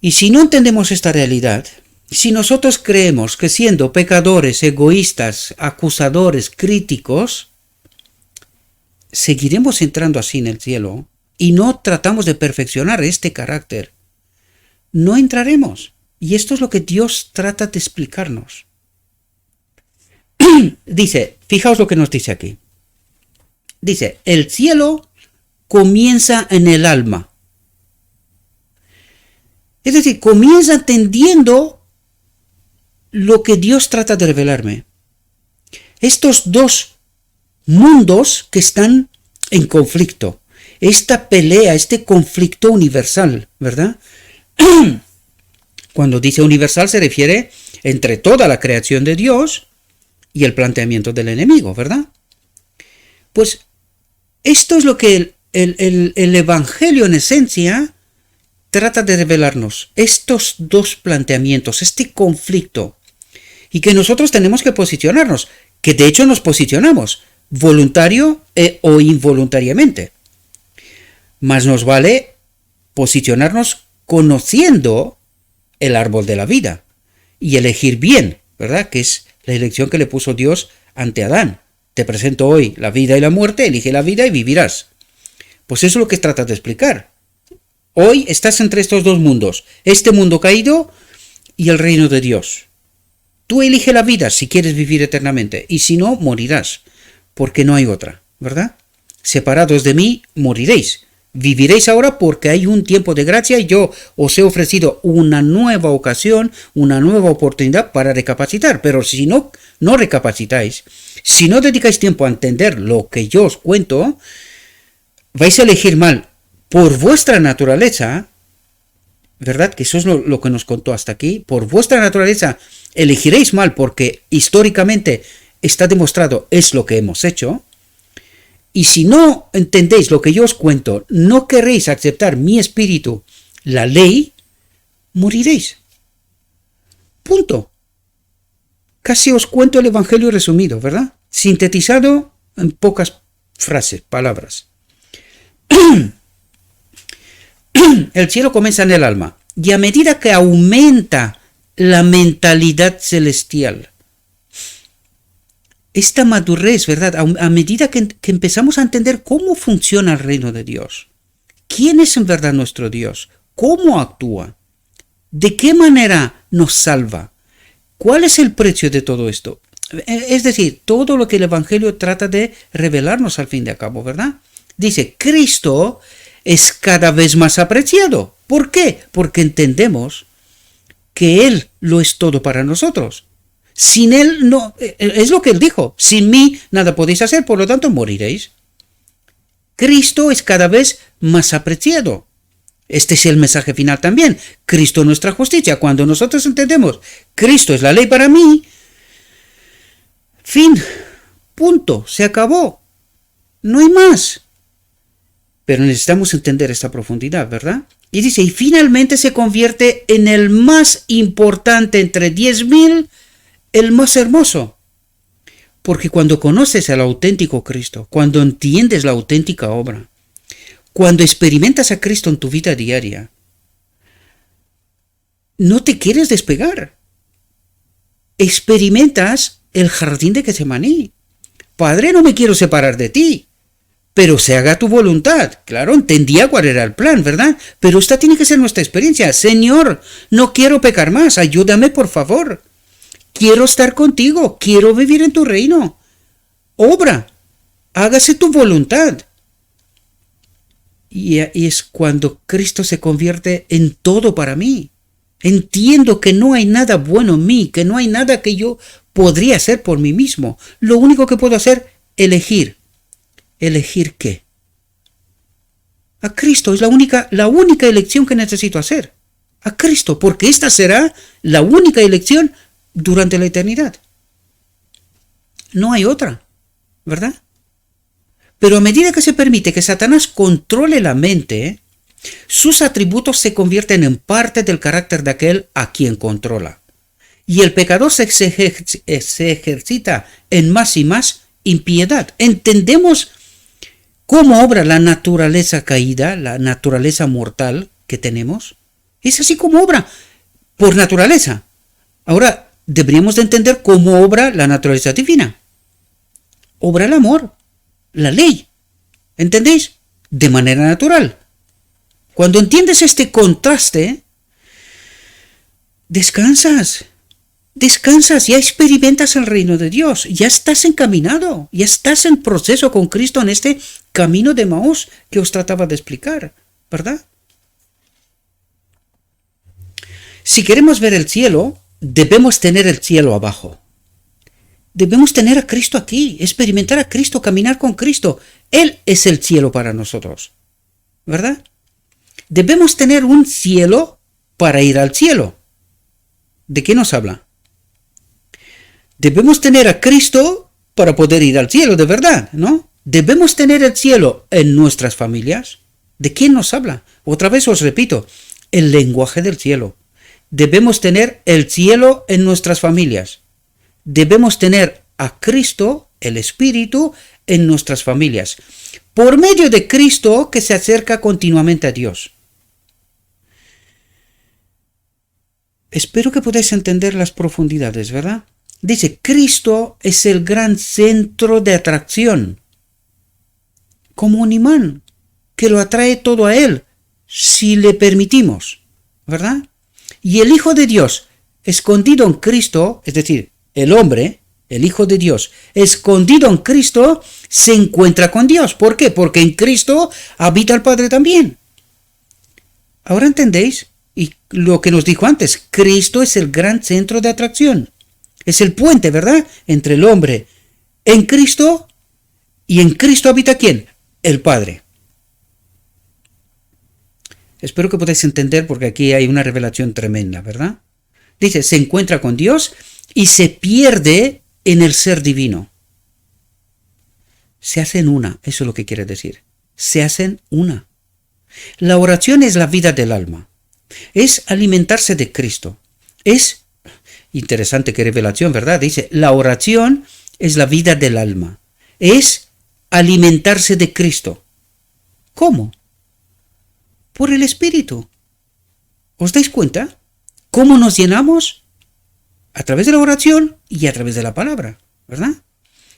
Y si no entendemos esta realidad, si nosotros creemos que siendo pecadores, egoístas, acusadores, críticos, seguiremos entrando así en el cielo y no tratamos de perfeccionar este carácter, no entraremos. Y esto es lo que Dios trata de explicarnos. Dice, fijaos lo que nos dice aquí. Dice, el cielo comienza en el alma. Es decir, comienza entendiendo lo que Dios trata de revelarme. Estos dos mundos que están en conflicto, esta pelea, este conflicto universal, ¿verdad? Cuando dice universal se refiere entre toda la creación de Dios y el planteamiento del enemigo, ¿verdad? Pues esto es lo que el Evangelio en esencia trata de revelarnos, estos dos planteamientos, este conflicto, y que nosotros tenemos que posicionarnos, que de hecho nos posicionamos, voluntario o involuntariamente. Mas nos vale posicionarnos conociendo el árbol de la vida y elegir bien, ¿verdad? Que es la elección que le puso Dios ante Adán. Te presento hoy la vida y la muerte, elige la vida y vivirás. Pues eso es lo que trata de explicar. Hoy estás entre estos dos mundos, este mundo caído y el reino de Dios. Tú elige la vida si quieres vivir eternamente, y si no, morirás, porque no hay otra, ¿verdad? Separados de mí, moriréis. Viviréis ahora porque hay un tiempo de gracia y yo os he ofrecido una nueva ocasión, una nueva oportunidad para recapacitar. Pero si no recapacitáis, si no dedicáis tiempo a entender lo que yo os cuento, vais a elegir mal. Por vuestra naturaleza, ¿verdad? Que eso es lo que nos contó hasta aquí. Por vuestra naturaleza elegiréis mal porque históricamente está demostrado es lo que hemos hecho. Y si no entendéis lo que yo os cuento, no queréis aceptar mi espíritu, la ley, moriréis. Punto. Casi os cuento el Evangelio resumido, ¿verdad? Sintetizado en pocas frases, palabras. El cielo comienza en el alma, y a medida que aumenta la mentalidad celestial, esta madurez, ¿verdad? A medida que empezamos a entender cómo funciona el reino de Dios, quién es en verdad nuestro Dios, cómo actúa, de qué manera nos salva, cuál es el precio de todo esto. Es decir, todo lo que el Evangelio trata de revelarnos al fin de cabo, ¿verdad? Dice, Cristo es cada vez más apreciado. ¿Por qué? Porque entendemos que Él lo es todo para nosotros. Sin Él no, es lo que Él dijo, sin mí nada podéis hacer, por lo tanto moriréis. Cristo es cada vez más apreciado. Este es el mensaje final también. Cristo es nuestra justicia. Cuando nosotros entendemos, Cristo es la ley para mí, fin, punto, se acabó. No hay más. Pero necesitamos entender esta profundidad, ¿verdad? Y dice, y finalmente se convierte en el más importante entre 10.000, el más hermoso. Porque cuando conoces al auténtico Cristo, cuando entiendes la auténtica obra, cuando experimentas a Cristo en tu vida diaria, no te quieres despegar. Experimentas el jardín de Getsemaní. Padre, no me quiero separar de ti, pero se haga tu voluntad. Claro, entendía cuál era el plan, ¿verdad? Pero esta tiene que ser nuestra experiencia. Señor, no quiero pecar más, ayúdame por favor. Quiero estar contigo, quiero vivir en tu reino. Obra, hágase tu voluntad. Y es cuando Cristo se convierte en todo para mí. Entiendo que no hay nada bueno en mí, que no hay nada que yo podría hacer por mí mismo. Lo único que puedo hacer, elegir. ¿Elegir qué? A Cristo es la única elección que necesito hacer. a Cristo, porque esta será la única elección durante la eternidad. No hay otra, ¿verdad? Pero a medida que se permite que Satanás controle la mente, sus atributos se convierten en parte del carácter de aquel a quien controla. Y el pecador se ejercita en más y más impiedad. ¿Entendemos cómo obra la naturaleza caída, la naturaleza mortal que tenemos? Es así como obra por naturaleza. Ahora, deberíamos de entender cómo obra la naturaleza divina. Obra el amor, la ley. ¿Entendéis? De manera natural. Cuando entiendes este contraste, descansas, ya experimentas el reino de Dios, ya estás encaminado, ya estás en proceso con Cristo en este camino de Maús que os trataba de explicar, ¿verdad? Si queremos ver el cielo, debemos tener el cielo abajo. Debemos tener a Cristo aquí, experimentar a Cristo, caminar con Cristo. Él es el cielo para nosotros, ¿verdad? Debemos tener un cielo para ir al cielo. ¿De qué nos habla? Debemos tener a Cristo para poder ir al cielo, de verdad, ¿no? Debemos tener el cielo en nuestras familias. ¿De quién nos habla? Otra vez os repito, el lenguaje del cielo. Debemos tener el cielo en nuestras familias. Debemos tener a Cristo, el Espíritu, en nuestras familias, por medio de Cristo que se acerca continuamente a Dios. Espero que podáis entender las profundidades, ¿verdad? Dice, Cristo es el gran centro de atracción, como un imán que lo atrae todo a Él, si le permitimos, ¿verdad? Y el Hijo de Dios, escondido en Cristo, es decir, el hombre, el Hijo de Dios, escondido en Cristo, se encuentra con Dios. ¿Por qué? Porque en Cristo habita el Padre también. ¿Ahora entendéis? Y lo que nos dijo antes, Cristo es el gran centro de atracción. Es el puente, ¿verdad? Entre el hombre en Cristo y en Cristo habita ¿quién? El Padre. Espero que podáis entender porque aquí hay una revelación tremenda, ¿verdad? Dice, se encuentra con Dios y se pierde en el ser divino. Se hacen una, eso es lo que quiere decir. Se hacen una. La oración es la vida del alma. Es alimentarse de Cristo. Es interesante qué revelación, ¿verdad? Dice, la oración es la vida del alma. Es alimentarse de Cristo. ¿Cómo? Por el Espíritu. ¿Os dais cuenta? ¿Cómo nos llenamos? A través de la oración y a través de la palabra, ¿verdad?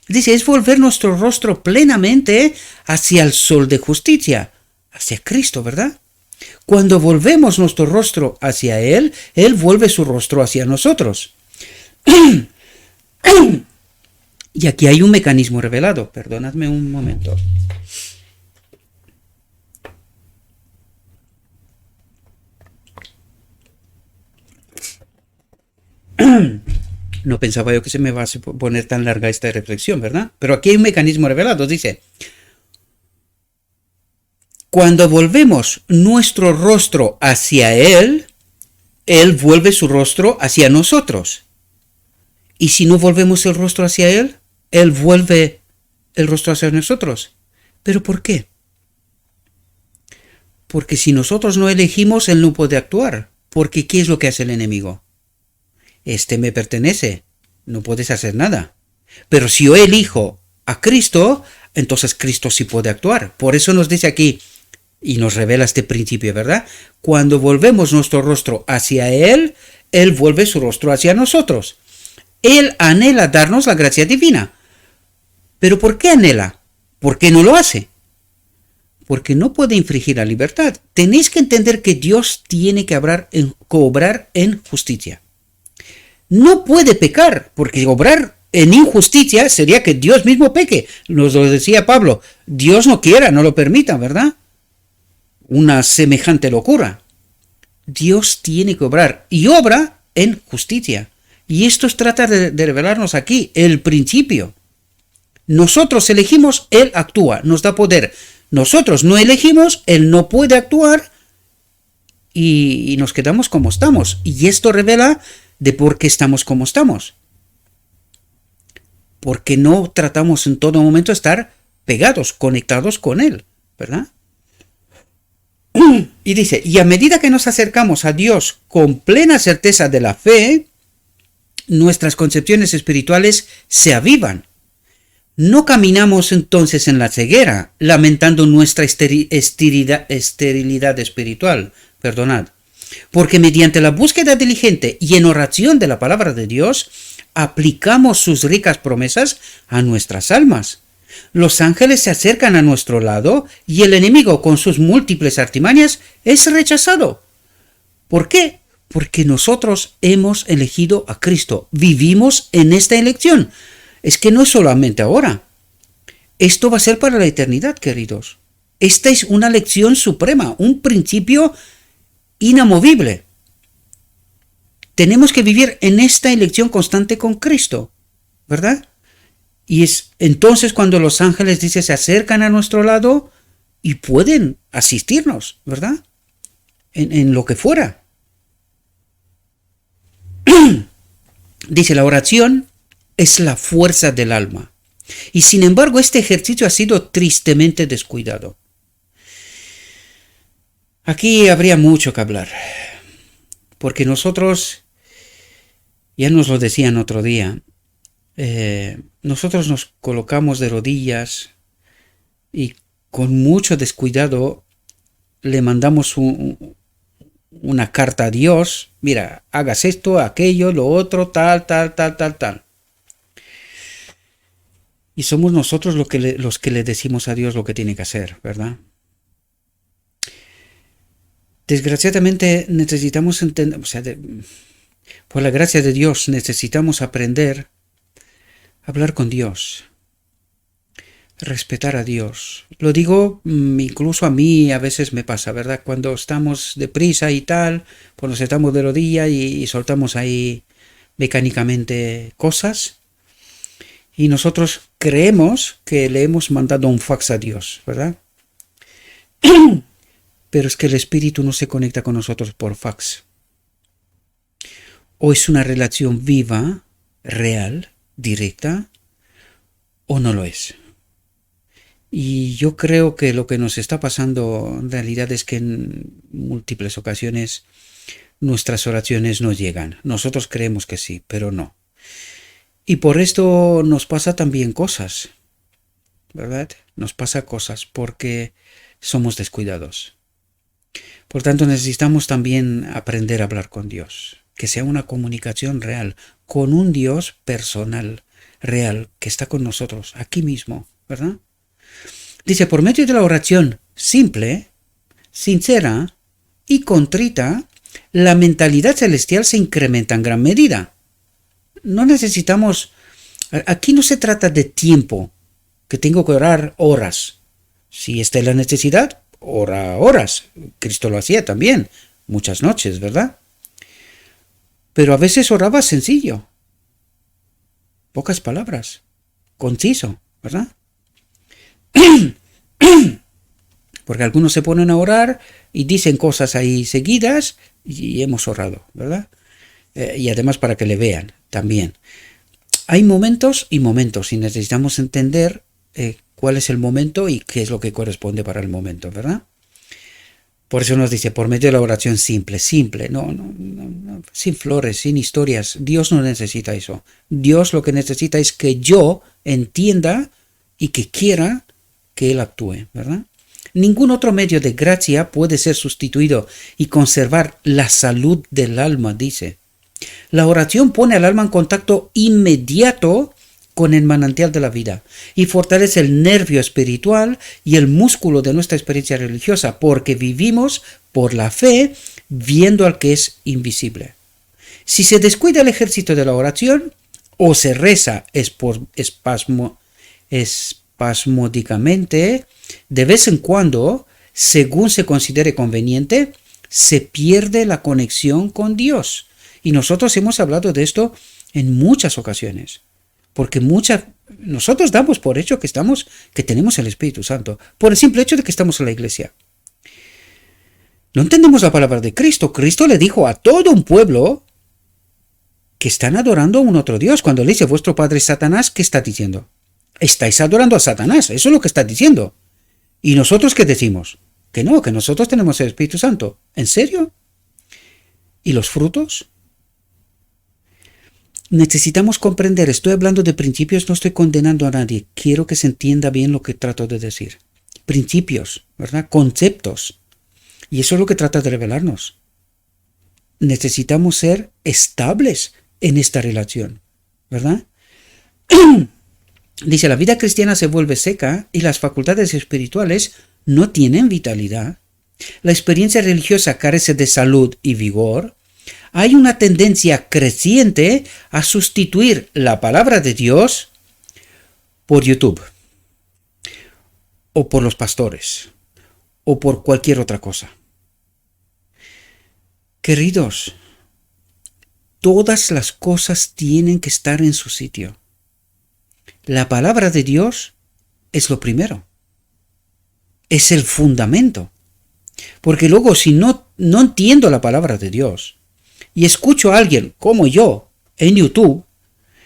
Dice, es volver nuestro rostro plenamente hacia el sol de justicia, hacia Cristo, ¿verdad? Cuando volvemos nuestro rostro hacia Él, Él vuelve su rostro hacia nosotros. Y aquí hay un mecanismo revelado. Perdonadme un momento. No pensaba yo que se me va a poner tan larga esta reflexión, ¿verdad? Pero aquí hay un mecanismo revelado. Dice, cuando volvemos nuestro rostro hacia Él, Él vuelve su rostro hacia nosotros. Y si no volvemos el rostro hacia Él, Él vuelve el rostro hacia nosotros. ¿Pero por qué? Porque si nosotros no elegimos, Él no puede actuar. Porque ¿qué es lo que hace el enemigo? Este me pertenece, no puedes hacer nada. Pero si yo elijo a Cristo, entonces Cristo sí puede actuar. Por eso nos dice aquí, y nos revela este principio, ¿verdad? Cuando volvemos nuestro rostro hacia Él, Él vuelve su rostro hacia nosotros. Él anhela darnos la gracia divina. ¿Pero por qué anhela? ¿Por qué no lo hace? Porque no puede infringir la libertad. Tenéis que entender que Dios tiene que obrar en justicia. No puede pecar, porque obrar en injusticia sería que Dios mismo peque. Nos lo decía Pablo, Dios no quiera, no lo permita, ¿verdad? Una semejante locura. Dios tiene que obrar y obra en justicia. Y esto trata de revelarnos aquí el principio. Nosotros elegimos, Él actúa, nos da poder. Nosotros no elegimos, Él no puede actuar y nos quedamos como estamos. Y esto revela de por qué estamos como estamos. Porque no tratamos en todo momento de estar pegados, conectados con Él, ¿verdad? Y dice, y a medida que nos acercamos a Dios con plena certeza de la fe, nuestras concepciones espirituales se avivan. No caminamos entonces en la ceguera, lamentando nuestra esterilidad espiritual, perdonad, porque mediante la búsqueda diligente y en oración de la palabra de Dios, aplicamos sus ricas promesas a nuestras almas. Los ángeles se acercan a nuestro lado y el enemigo con sus múltiples artimañas es rechazado. ¿Por qué? Porque nosotros hemos elegido a Cristo, vivimos en esta elección. Es que no es solamente ahora. Esto va a ser para la eternidad, queridos. Esta es una lección suprema, un principio inamovible. Tenemos que vivir en esta elección constante con Cristo, ¿verdad? Y es entonces cuando los ángeles, dice, se acercan a nuestro lado y pueden asistirnos, ¿verdad? En lo que fuera. Dice, la oración es la fuerza del alma. Y sin embargo, este ejercicio ha sido tristemente descuidado. Aquí habría mucho que hablar. Porque nosotros, ya nos lo decían otro día, nosotros nos colocamos de rodillas y con mucho descuidado le mandamos una carta a Dios. Mira, hagas esto, aquello, lo otro, tal. Y somos nosotros los que le decimos a Dios lo que tiene que hacer, ¿verdad? Desgraciadamente necesitamos entender, por la gracia de Dios necesitamos aprender a hablar con Dios, respetar a Dios. Lo digo, incluso a mí a veces me pasa, ¿verdad? Cuando estamos deprisa y tal, pues nos estamos de rodilla y soltamos ahí mecánicamente cosas. Y nosotros creemos que le hemos mandado un fax a Dios, ¿verdad? Pero es que el Espíritu no se conecta con nosotros por fax. O es una relación viva, real, directa, o no lo es. Y yo creo que lo que nos está pasando en realidad es que en múltiples ocasiones nuestras oraciones no llegan. Nosotros creemos que sí, pero no. Y por esto nos pasa también cosas, ¿verdad? Nos pasa cosas porque somos descuidados. Por tanto, necesitamos también aprender a hablar con Dios, que sea una comunicación real, con un Dios personal, real, que está con nosotros, aquí mismo, ¿verdad? Dice, por medio de la oración simple, sincera y contrita, la mentalidad celestial se incrementa en gran medida. No necesitamos, aquí no se trata de tiempo, que tengo que orar horas. Si está la necesidad, ora horas. Cristo lo hacía también, muchas noches, ¿verdad? Pero a veces oraba sencillo, pocas palabras, conciso, ¿verdad? Porque algunos se ponen a orar y dicen cosas ahí seguidas y hemos orado, ¿verdad? Y además para que le vean también. Hay momentos y momentos y necesitamos entender cuál es el momento y qué es lo que corresponde para el momento, ¿verdad? Por eso nos dice, por medio de la oración simple, no, sin flores, sin historias. Dios no necesita eso. Dios lo que necesita es que yo entienda y que quiera que Él actúe, ¿verdad? Ningún otro medio de gracia puede ser sustituido y conservar la salud del alma, dice. La oración pone al alma en contacto inmediato con el manantial de la vida y fortalece el nervio espiritual y el músculo de nuestra experiencia religiosa, porque vivimos por la fe viendo al que es invisible. Si se descuida el ejército de la oración o se reza espasmódicamente, de vez en cuando, según se considere conveniente, se pierde la conexión con Dios. Y nosotros hemos hablado de esto en muchas ocasiones, porque nosotros damos por hecho que tenemos el Espíritu Santo, por el simple hecho de que estamos en la iglesia. No entendemos la palabra de Cristo. Cristo le dijo a todo un pueblo que están adorando a un otro Dios. Cuando le dice vuestro padre Satanás, ¿qué está diciendo? Estáis adorando a Satanás, eso es lo que está diciendo. ¿Y nosotros qué decimos? Que no, que nosotros tenemos el Espíritu Santo. ¿En serio? ¿Y los frutos? Necesitamos comprender, estoy hablando de principios, no estoy condenando a nadie, quiero que se entienda bien lo que trato de decir. Principios, ¿verdad? Conceptos. Y eso es lo que trata de revelarnos. Necesitamos ser estables en esta relación, ¿verdad? Dice, la vida cristiana se vuelve seca y las facultades espirituales no tienen vitalidad. La experiencia religiosa carece de salud y vigor. Hay una tendencia creciente a sustituir la palabra de Dios por YouTube, o por los pastores, o por cualquier otra cosa. Queridos, todas las cosas tienen que estar en su sitio. La palabra de Dios es lo primero. Es el fundamento. Porque luego si no entiendo la palabra de Dios y escucho a alguien como yo en YouTube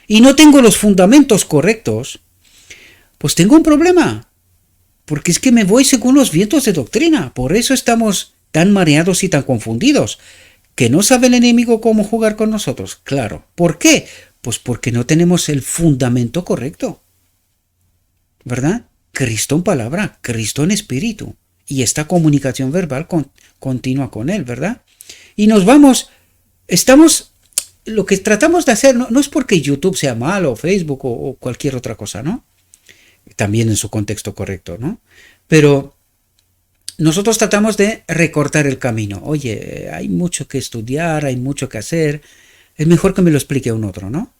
y no tengo los fundamentos correctos, pues tengo un problema. Porque es que me voy según los vientos de doctrina. Por eso estamos tan mareados y tan confundidos. ¿Que no sabe el enemigo cómo jugar con nosotros? Claro. ¿Por qué? Pues porque no tenemos el fundamento correcto. ¿Verdad? Cristo en palabra, Cristo en espíritu. Y esta comunicación verbal continua con Él, ¿verdad? Y nos vamos, lo que tratamos de hacer no es porque YouTube sea malo, Facebook o cualquier otra cosa, ¿no? También en su contexto correcto, ¿no? Pero nosotros tratamos de recortar el camino. Oye, hay mucho que estudiar, hay mucho que hacer. Es mejor que me lo explique un otro, ¿no?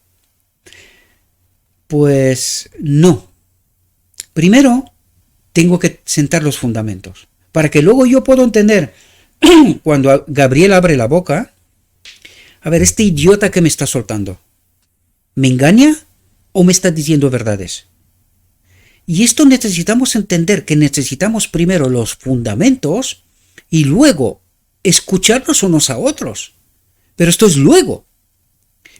Pues no. Primero, tengo que sentar los fundamentos. Para que luego yo pueda entender, cuando Gabriel abre la boca, a ver, este idiota que me está soltando, ¿me engaña o me está diciendo verdades? Y esto necesitamos entender, que necesitamos primero los fundamentos y luego escucharnos unos a otros. Pero esto es luego,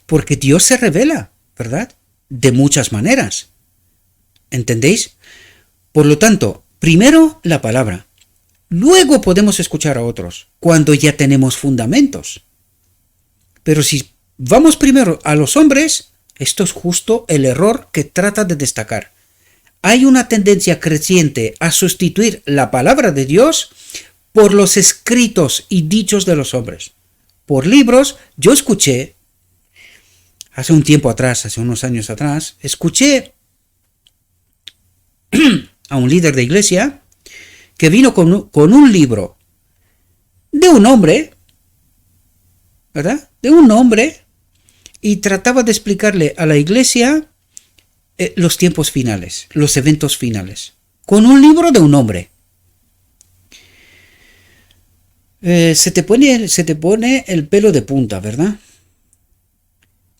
porque Dios se revela, ¿verdad? De muchas maneras. ¿Entendéis? Por lo tanto, primero la palabra. Luego podemos escuchar a otros, cuando ya tenemos fundamentos. Pero si vamos primero a los hombres, esto es justo el error que trata de destacar. Hay una tendencia creciente a sustituir la palabra de Dios por los escritos y dichos de los hombres. Por libros, yo escuché, hace un tiempo atrás, hace unos años atrás, escuché a un líder de iglesia que vino con un libro de un hombre, ¿verdad? De un hombre, y trataba de explicarle a la iglesia los tiempos finales, los eventos finales, con un libro de un hombre. Se te pone el pelo de punta, ¿verdad?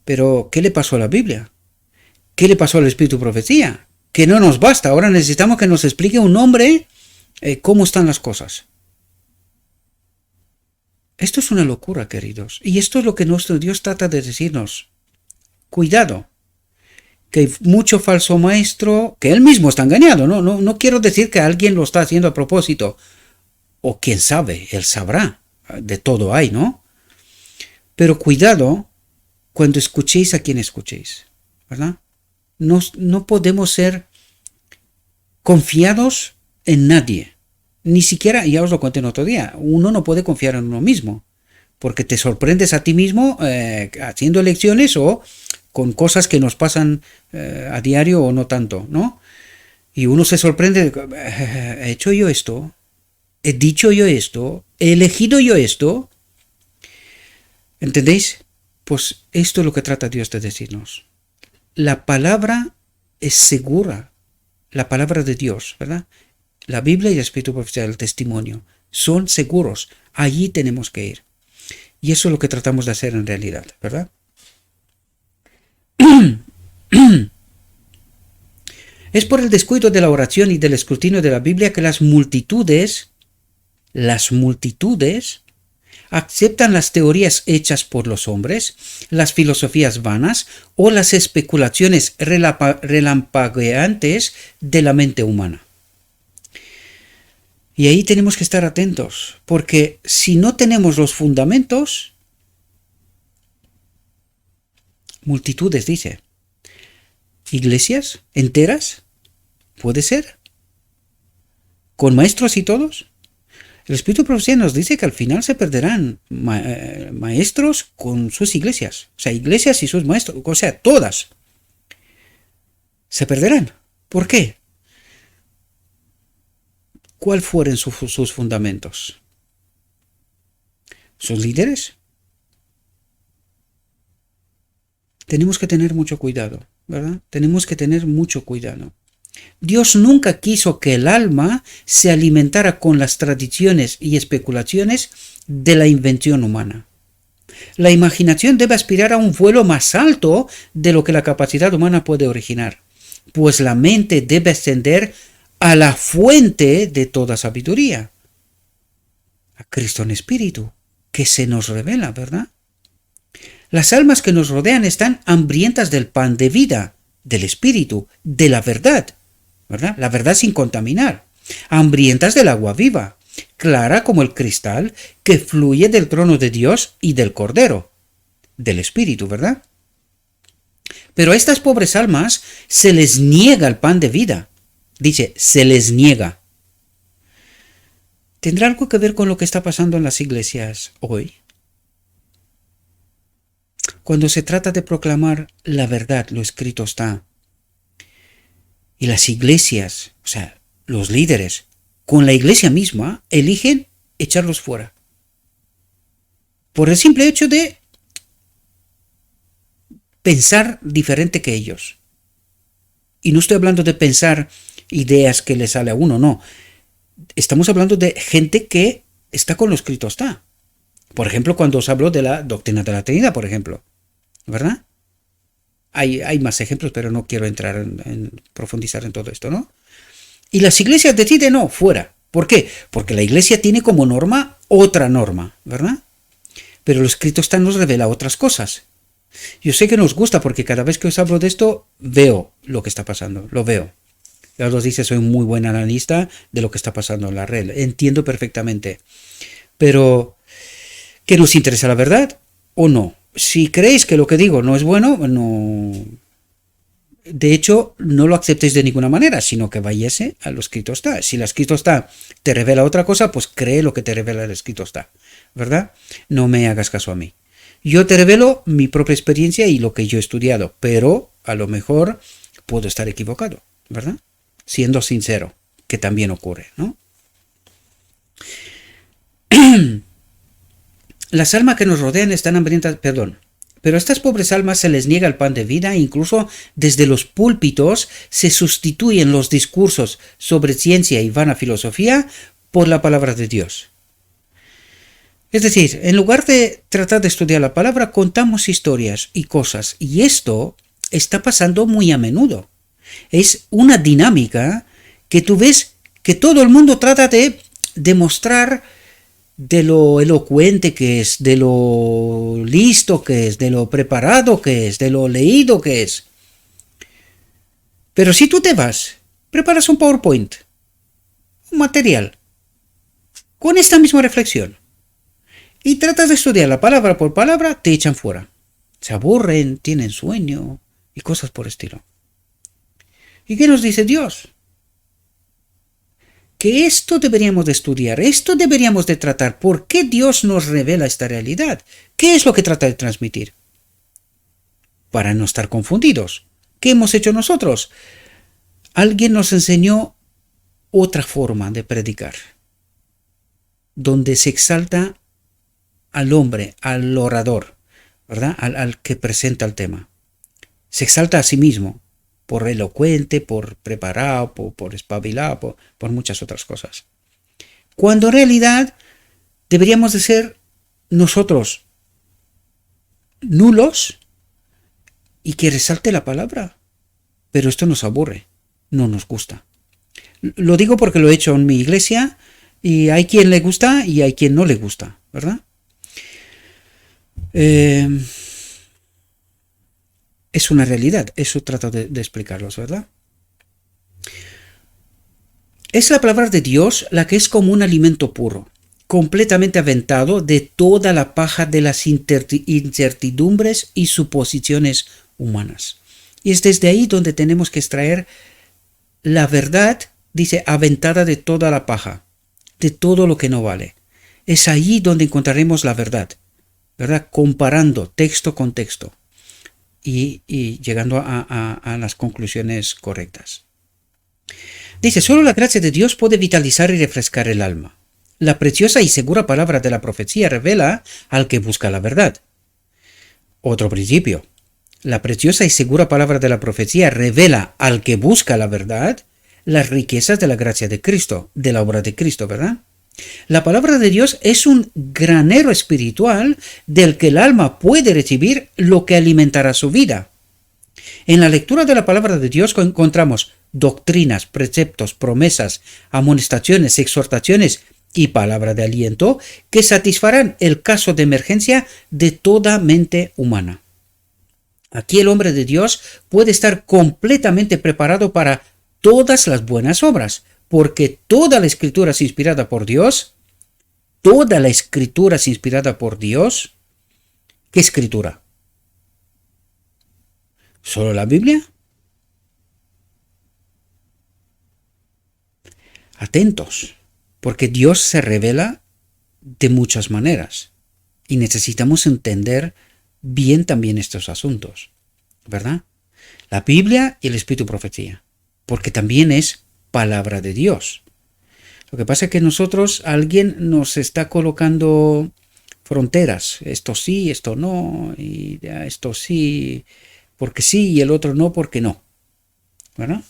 Pero, ¿qué le pasó a la Biblia? ¿Qué le pasó al Espíritu de Profecía? Que no nos basta, ahora necesitamos que nos explique un hombre cómo están las cosas. Esto es una locura, queridos, y esto es lo que nuestro Dios trata de decirnos. Cuidado, que hay mucho falso maestro, que él mismo está engañado, no quiero decir que alguien lo está haciendo a propósito, o quién sabe, él sabrá, de todo hay, ¿no? Pero cuidado cuando escuchéis a quien escuchéis, ¿verdad? No podemos ser confiados en nadie, ni siquiera, ya os lo conté en otro día, uno no puede confiar en uno mismo, porque te sorprendes a ti mismo haciendo elecciones o con cosas que nos pasan a diario o no tanto, ¿no? Y uno se sorprende, ¿he hecho yo esto? ¿He dicho yo esto? ¿He elegido yo esto? ¿Entendéis? Pues esto es lo que trata Dios de decirnos. La palabra es segura, la palabra de Dios, ¿verdad? La Biblia y el Espíritu Profético, el testimonio, son seguros. Allí tenemos que ir. Y eso es lo que tratamos de hacer en realidad, ¿verdad? Es por el descuido de la oración y del escrutinio de la Biblia que las multitudes Las multitudes aceptan las teorías hechas por los hombres, las filosofías vanas o las especulaciones relampagueantes de la mente humana. Y ahí tenemos que estar atentos, porque si no tenemos los fundamentos, multitudes, dice, iglesias enteras, puede ser, con maestros y todos. El Espíritu de Profecía nos dice que al final se perderán maestros con sus iglesias, o sea, iglesias y sus maestros, o sea, todas se perderán. ¿Por qué? ¿Cuáles fueron sus fundamentos? ¿Sus líderes? Tenemos que tener mucho cuidado, ¿verdad? Tenemos que tener mucho cuidado. Dios nunca quiso que el alma se alimentara con las tradiciones y especulaciones de la invención humana. La imaginación debe aspirar a un vuelo más alto de lo que la capacidad humana puede originar, pues la mente debe ascender a la fuente de toda sabiduría, a Cristo en espíritu, que se nos revela, ¿verdad? Las almas que nos rodean están hambrientas del pan de vida, del espíritu, de la verdad, ¿verdad? La verdad sin contaminar, hambrientas del agua viva, clara como el cristal que fluye del trono de Dios y del Cordero, del espíritu, ¿verdad? Pero a estas pobres almas se les niega el pan de vida. Dice, se les niega. ¿Tendrá algo que ver con lo que está pasando en las iglesias hoy? Cuando se trata de proclamar la verdad, lo escrito está. Y las iglesias, o sea, los líderes, con la iglesia misma, eligen echarlos fuera. Por el simple hecho de pensar diferente que ellos. Y no estoy hablando de pensar ideas que le sale a uno, no. Estamos hablando de gente que está con lo escrito está. Por ejemplo, cuando os hablo de la doctrina de la Trinidad, por ejemplo, ¿verdad? Hay más ejemplos, pero no quiero entrar en profundizar en todo esto, ¿no? Y las iglesias deciden, no, fuera. ¿Por qué? Porque la iglesia tiene como norma otra norma, ¿verdad? Pero lo escrito está nos revela otras cosas. Yo sé que nos gusta porque cada vez que os hablo de esto, veo lo que está pasando, lo veo. Ya os dice, soy un muy buen analista de lo que está pasando en la red. Entiendo perfectamente. Pero, ¿qué nos interesa la verdad o no? Si creéis que lo que digo no es bueno, no. De hecho, no lo aceptéis de ninguna manera, sino que vayase a lo escrito está. Si lo escrito está te revela otra cosa, pues cree lo que te revela el escrito está. ¿Verdad? No me hagas caso a mí. Yo te revelo mi propia experiencia y lo que yo he estudiado, pero a lo mejor puedo estar equivocado, ¿verdad? Siendo sincero, que también ocurre, ¿no? Las almas que nos rodean están hambrientas, pero a estas pobres almas se les niega el pan de vida e incluso desde los púlpitos se sustituyen los discursos sobre ciencia y vana filosofía por la palabra de Dios. Es decir, en lugar de tratar de estudiar la palabra, contamos historias y cosas, y esto está pasando muy a menudo. Es una dinámica que tú ves que todo el mundo trata de demostrar de lo elocuente que es, de lo listo que es, de lo preparado que es, de lo leído que es. Pero si tú te vas, preparas un PowerPoint, un material, con esta misma reflexión, y tratas de estudiar la palabra por palabra, te echan fuera. Se aburren, tienen sueño y cosas por el estilo. ¿Y qué nos dice Dios? Que esto deberíamos de estudiar, esto deberíamos de tratar. ¿Por qué Dios nos revela esta realidad? ¿Qué es lo que trata de transmitir? Para no estar confundidos. ¿Qué hemos hecho nosotros? Alguien nos enseñó otra forma de predicar, donde se exalta al hombre, al orador, ¿verdad? Al que presenta el tema. Se exalta a sí mismo, por elocuente, por preparado, por espabilado, por muchas otras cosas. Cuando en realidad deberíamos de ser nosotros nulos y que resalte la palabra. Pero esto nos aburre, no nos gusta. Lo digo porque lo he hecho en mi iglesia Y hay quien le gusta y hay quien no le gusta, ¿verdad? Es una realidad, eso trato de explicarlos, ¿verdad? Es la palabra de Dios la que es como un alimento puro, completamente aventado de toda la paja de las incertidumbres y suposiciones humanas. Y es desde ahí donde tenemos que extraer la verdad, dice, aventada de toda la paja, de todo lo que no vale. Es ahí donde encontraremos la verdad, ¿verdad? Comparando texto con texto y llegando a las conclusiones correctas. Dice, solo la gracia de Dios puede vitalizar y refrescar el alma. La preciosa y segura palabra de la profecía revela al que busca la verdad. Otro principio. La preciosa y segura palabra de la profecía revela al que busca la verdad las riquezas de la gracia de Cristo, de la obra de Cristo, ¿verdad? La palabra de Dios es un granero espiritual del que el alma puede recibir lo que alimentará su vida. En la lectura de la palabra de Dios encontramos doctrinas, preceptos, promesas, amonestaciones, exhortaciones y palabra de aliento que satisfarán el caso de emergencia de toda mente humana. Aquí el hombre de Dios puede estar completamente preparado para todas las buenas obras, porque toda la escritura es inspirada por Dios. Toda la escritura es inspirada por Dios. ¿Qué escritura? ¿Solo la Biblia? Atentos, porque Dios se revela de muchas maneras y necesitamos entender bien también estos asuntos, ¿verdad? La Biblia y el Espíritu Profecía, porque también es palabra de Dios. Lo que pasa es que nosotros, alguien nos está colocando fronteras, esto sí, esto no, y esto sí, porque sí, y el otro no, porque no, ¿verdad?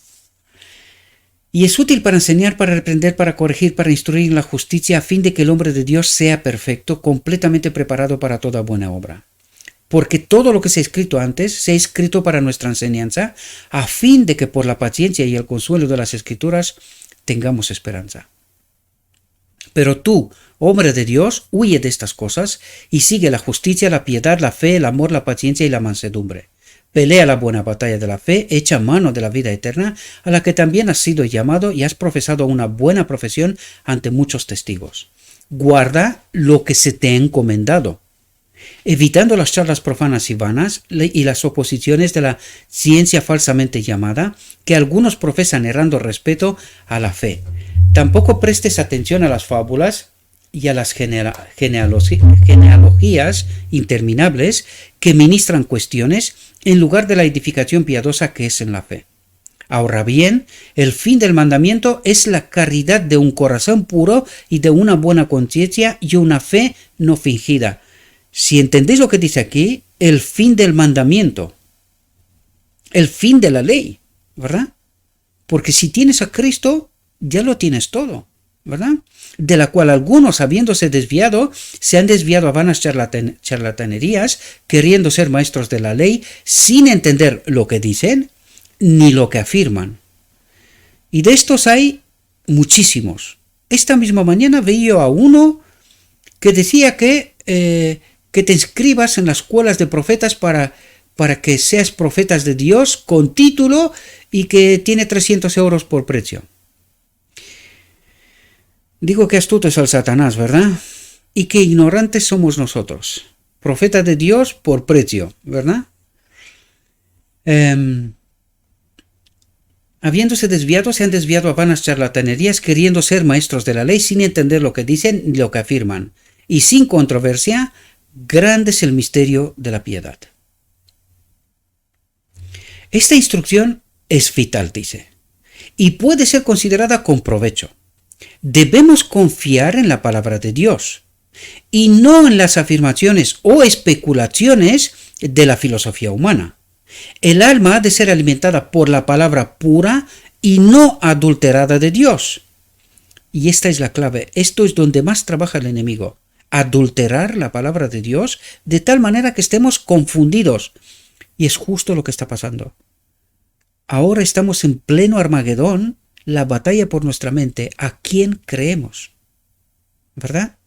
Y es útil para enseñar, para reprender, para corregir, para instruir en la justicia, a fin de que el hombre de Dios sea perfecto, completamente preparado para toda buena obra. Porque todo lo que se ha escrito antes, se ha escrito para nuestra enseñanza, a fin de que por la paciencia y el consuelo de las Escrituras tengamos esperanza. Pero tú, hombre de Dios, huye de estas cosas y sigue la justicia, la piedad, la fe, el amor, la paciencia y la mansedumbre. Pelea la buena batalla de la fe, echa mano de la vida eterna, a la que también has sido llamado y has profesado una buena profesión ante muchos testigos. Guarda lo que se te ha encomendado, evitando las charlas profanas y vanas y las oposiciones de la ciencia falsamente llamada, que algunos profesan errando respeto a la fe. Tampoco prestes atención a las fábulas y a las genealogías interminables que ministran cuestiones en lugar de la edificación piadosa que es en la fe. Ahora bien, el fin del mandamiento es la caridad de un corazón puro y de una buena conciencia y una fe no fingida. Si entendéis lo que dice aquí, el fin del mandamiento, el fin de la ley, ¿verdad? Porque si tienes a Cristo, ya lo tienes todo, ¿verdad? De la cual algunos, habiéndose desviado, se han desviado a vanas charlatanerías, queriendo ser maestros de la ley, sin entender lo que dicen ni lo que afirman. Y de estos hay muchísimos. Esta misma mañana veía a uno que decía que te inscribas en las escuelas de profetas para que seas profetas de Dios con título y que tiene 300 euros por precio. Digo que astuto es el Satanás, ¿verdad? Y que ignorantes somos nosotros. Profeta de Dios por precio, ¿verdad? Habiéndose desviado, se han desviado a vanas charlatanerías, queriendo ser maestros de la ley sin entender lo que dicen ni lo que afirman. Y sin controversia, grande es el misterio de la piedad. Esta instrucción es vital, dice, y puede ser considerada con provecho. Debemos confiar en la palabra de Dios y no en las afirmaciones o especulaciones de la filosofía humana. El alma ha de ser alimentada por la palabra pura y no adulterada de Dios. Y esta es la clave. Esto es donde más trabaja el enemigo. Adulterar la palabra de Dios de tal manera que estemos confundidos. Y es justo lo que está pasando. Ahora estamos en pleno Armagedón, la batalla por nuestra mente. ¿A quién creemos? ¿verdad?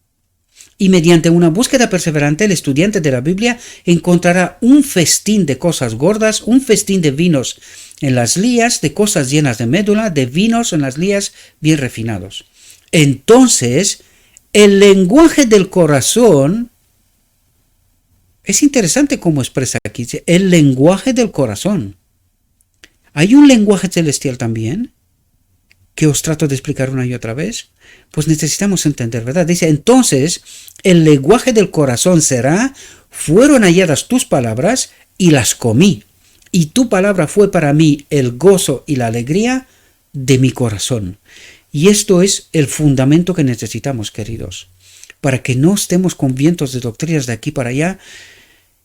Y mediante una búsqueda perseverante, el estudiante de la Biblia encontrará un festín de cosas gordas, un festín de vinos en las lías, de cosas llenas de médula, de vinos en las lías bien refinados. Entonces, el lenguaje del corazón, es interesante cómo expresa aquí, el lenguaje del corazón. ¿Hay un lenguaje celestial también? Que os trato de explicar una y otra vez, pues necesitamos entender, ¿verdad? Dice, entonces, el lenguaje del corazón será, fueron halladas tus palabras y las comí, y tu palabra fue para mí el gozo y la alegría de mi corazón. Y esto es el fundamento que necesitamos, queridos, para que no estemos con vientos de doctrinas de aquí para allá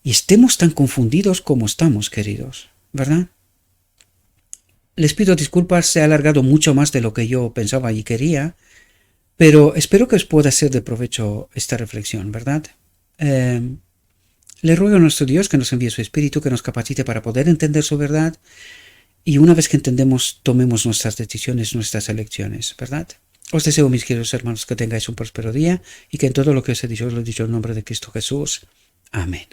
y estemos tan confundidos como estamos, queridos, ¿verdad? Les pido disculpas, se ha alargado mucho más de lo que yo pensaba y quería, pero espero que os pueda ser de provecho esta reflexión, ¿verdad? Le ruego a nuestro Dios que nos envíe su Espíritu, que nos capacite para poder entender su verdad, y una vez que entendemos, tomemos nuestras decisiones, nuestras elecciones, ¿verdad? Os deseo, mis queridos hermanos, que tengáis un próspero día y que en todo lo que os he dicho, os lo he dicho en nombre de Cristo Jesús. Amén.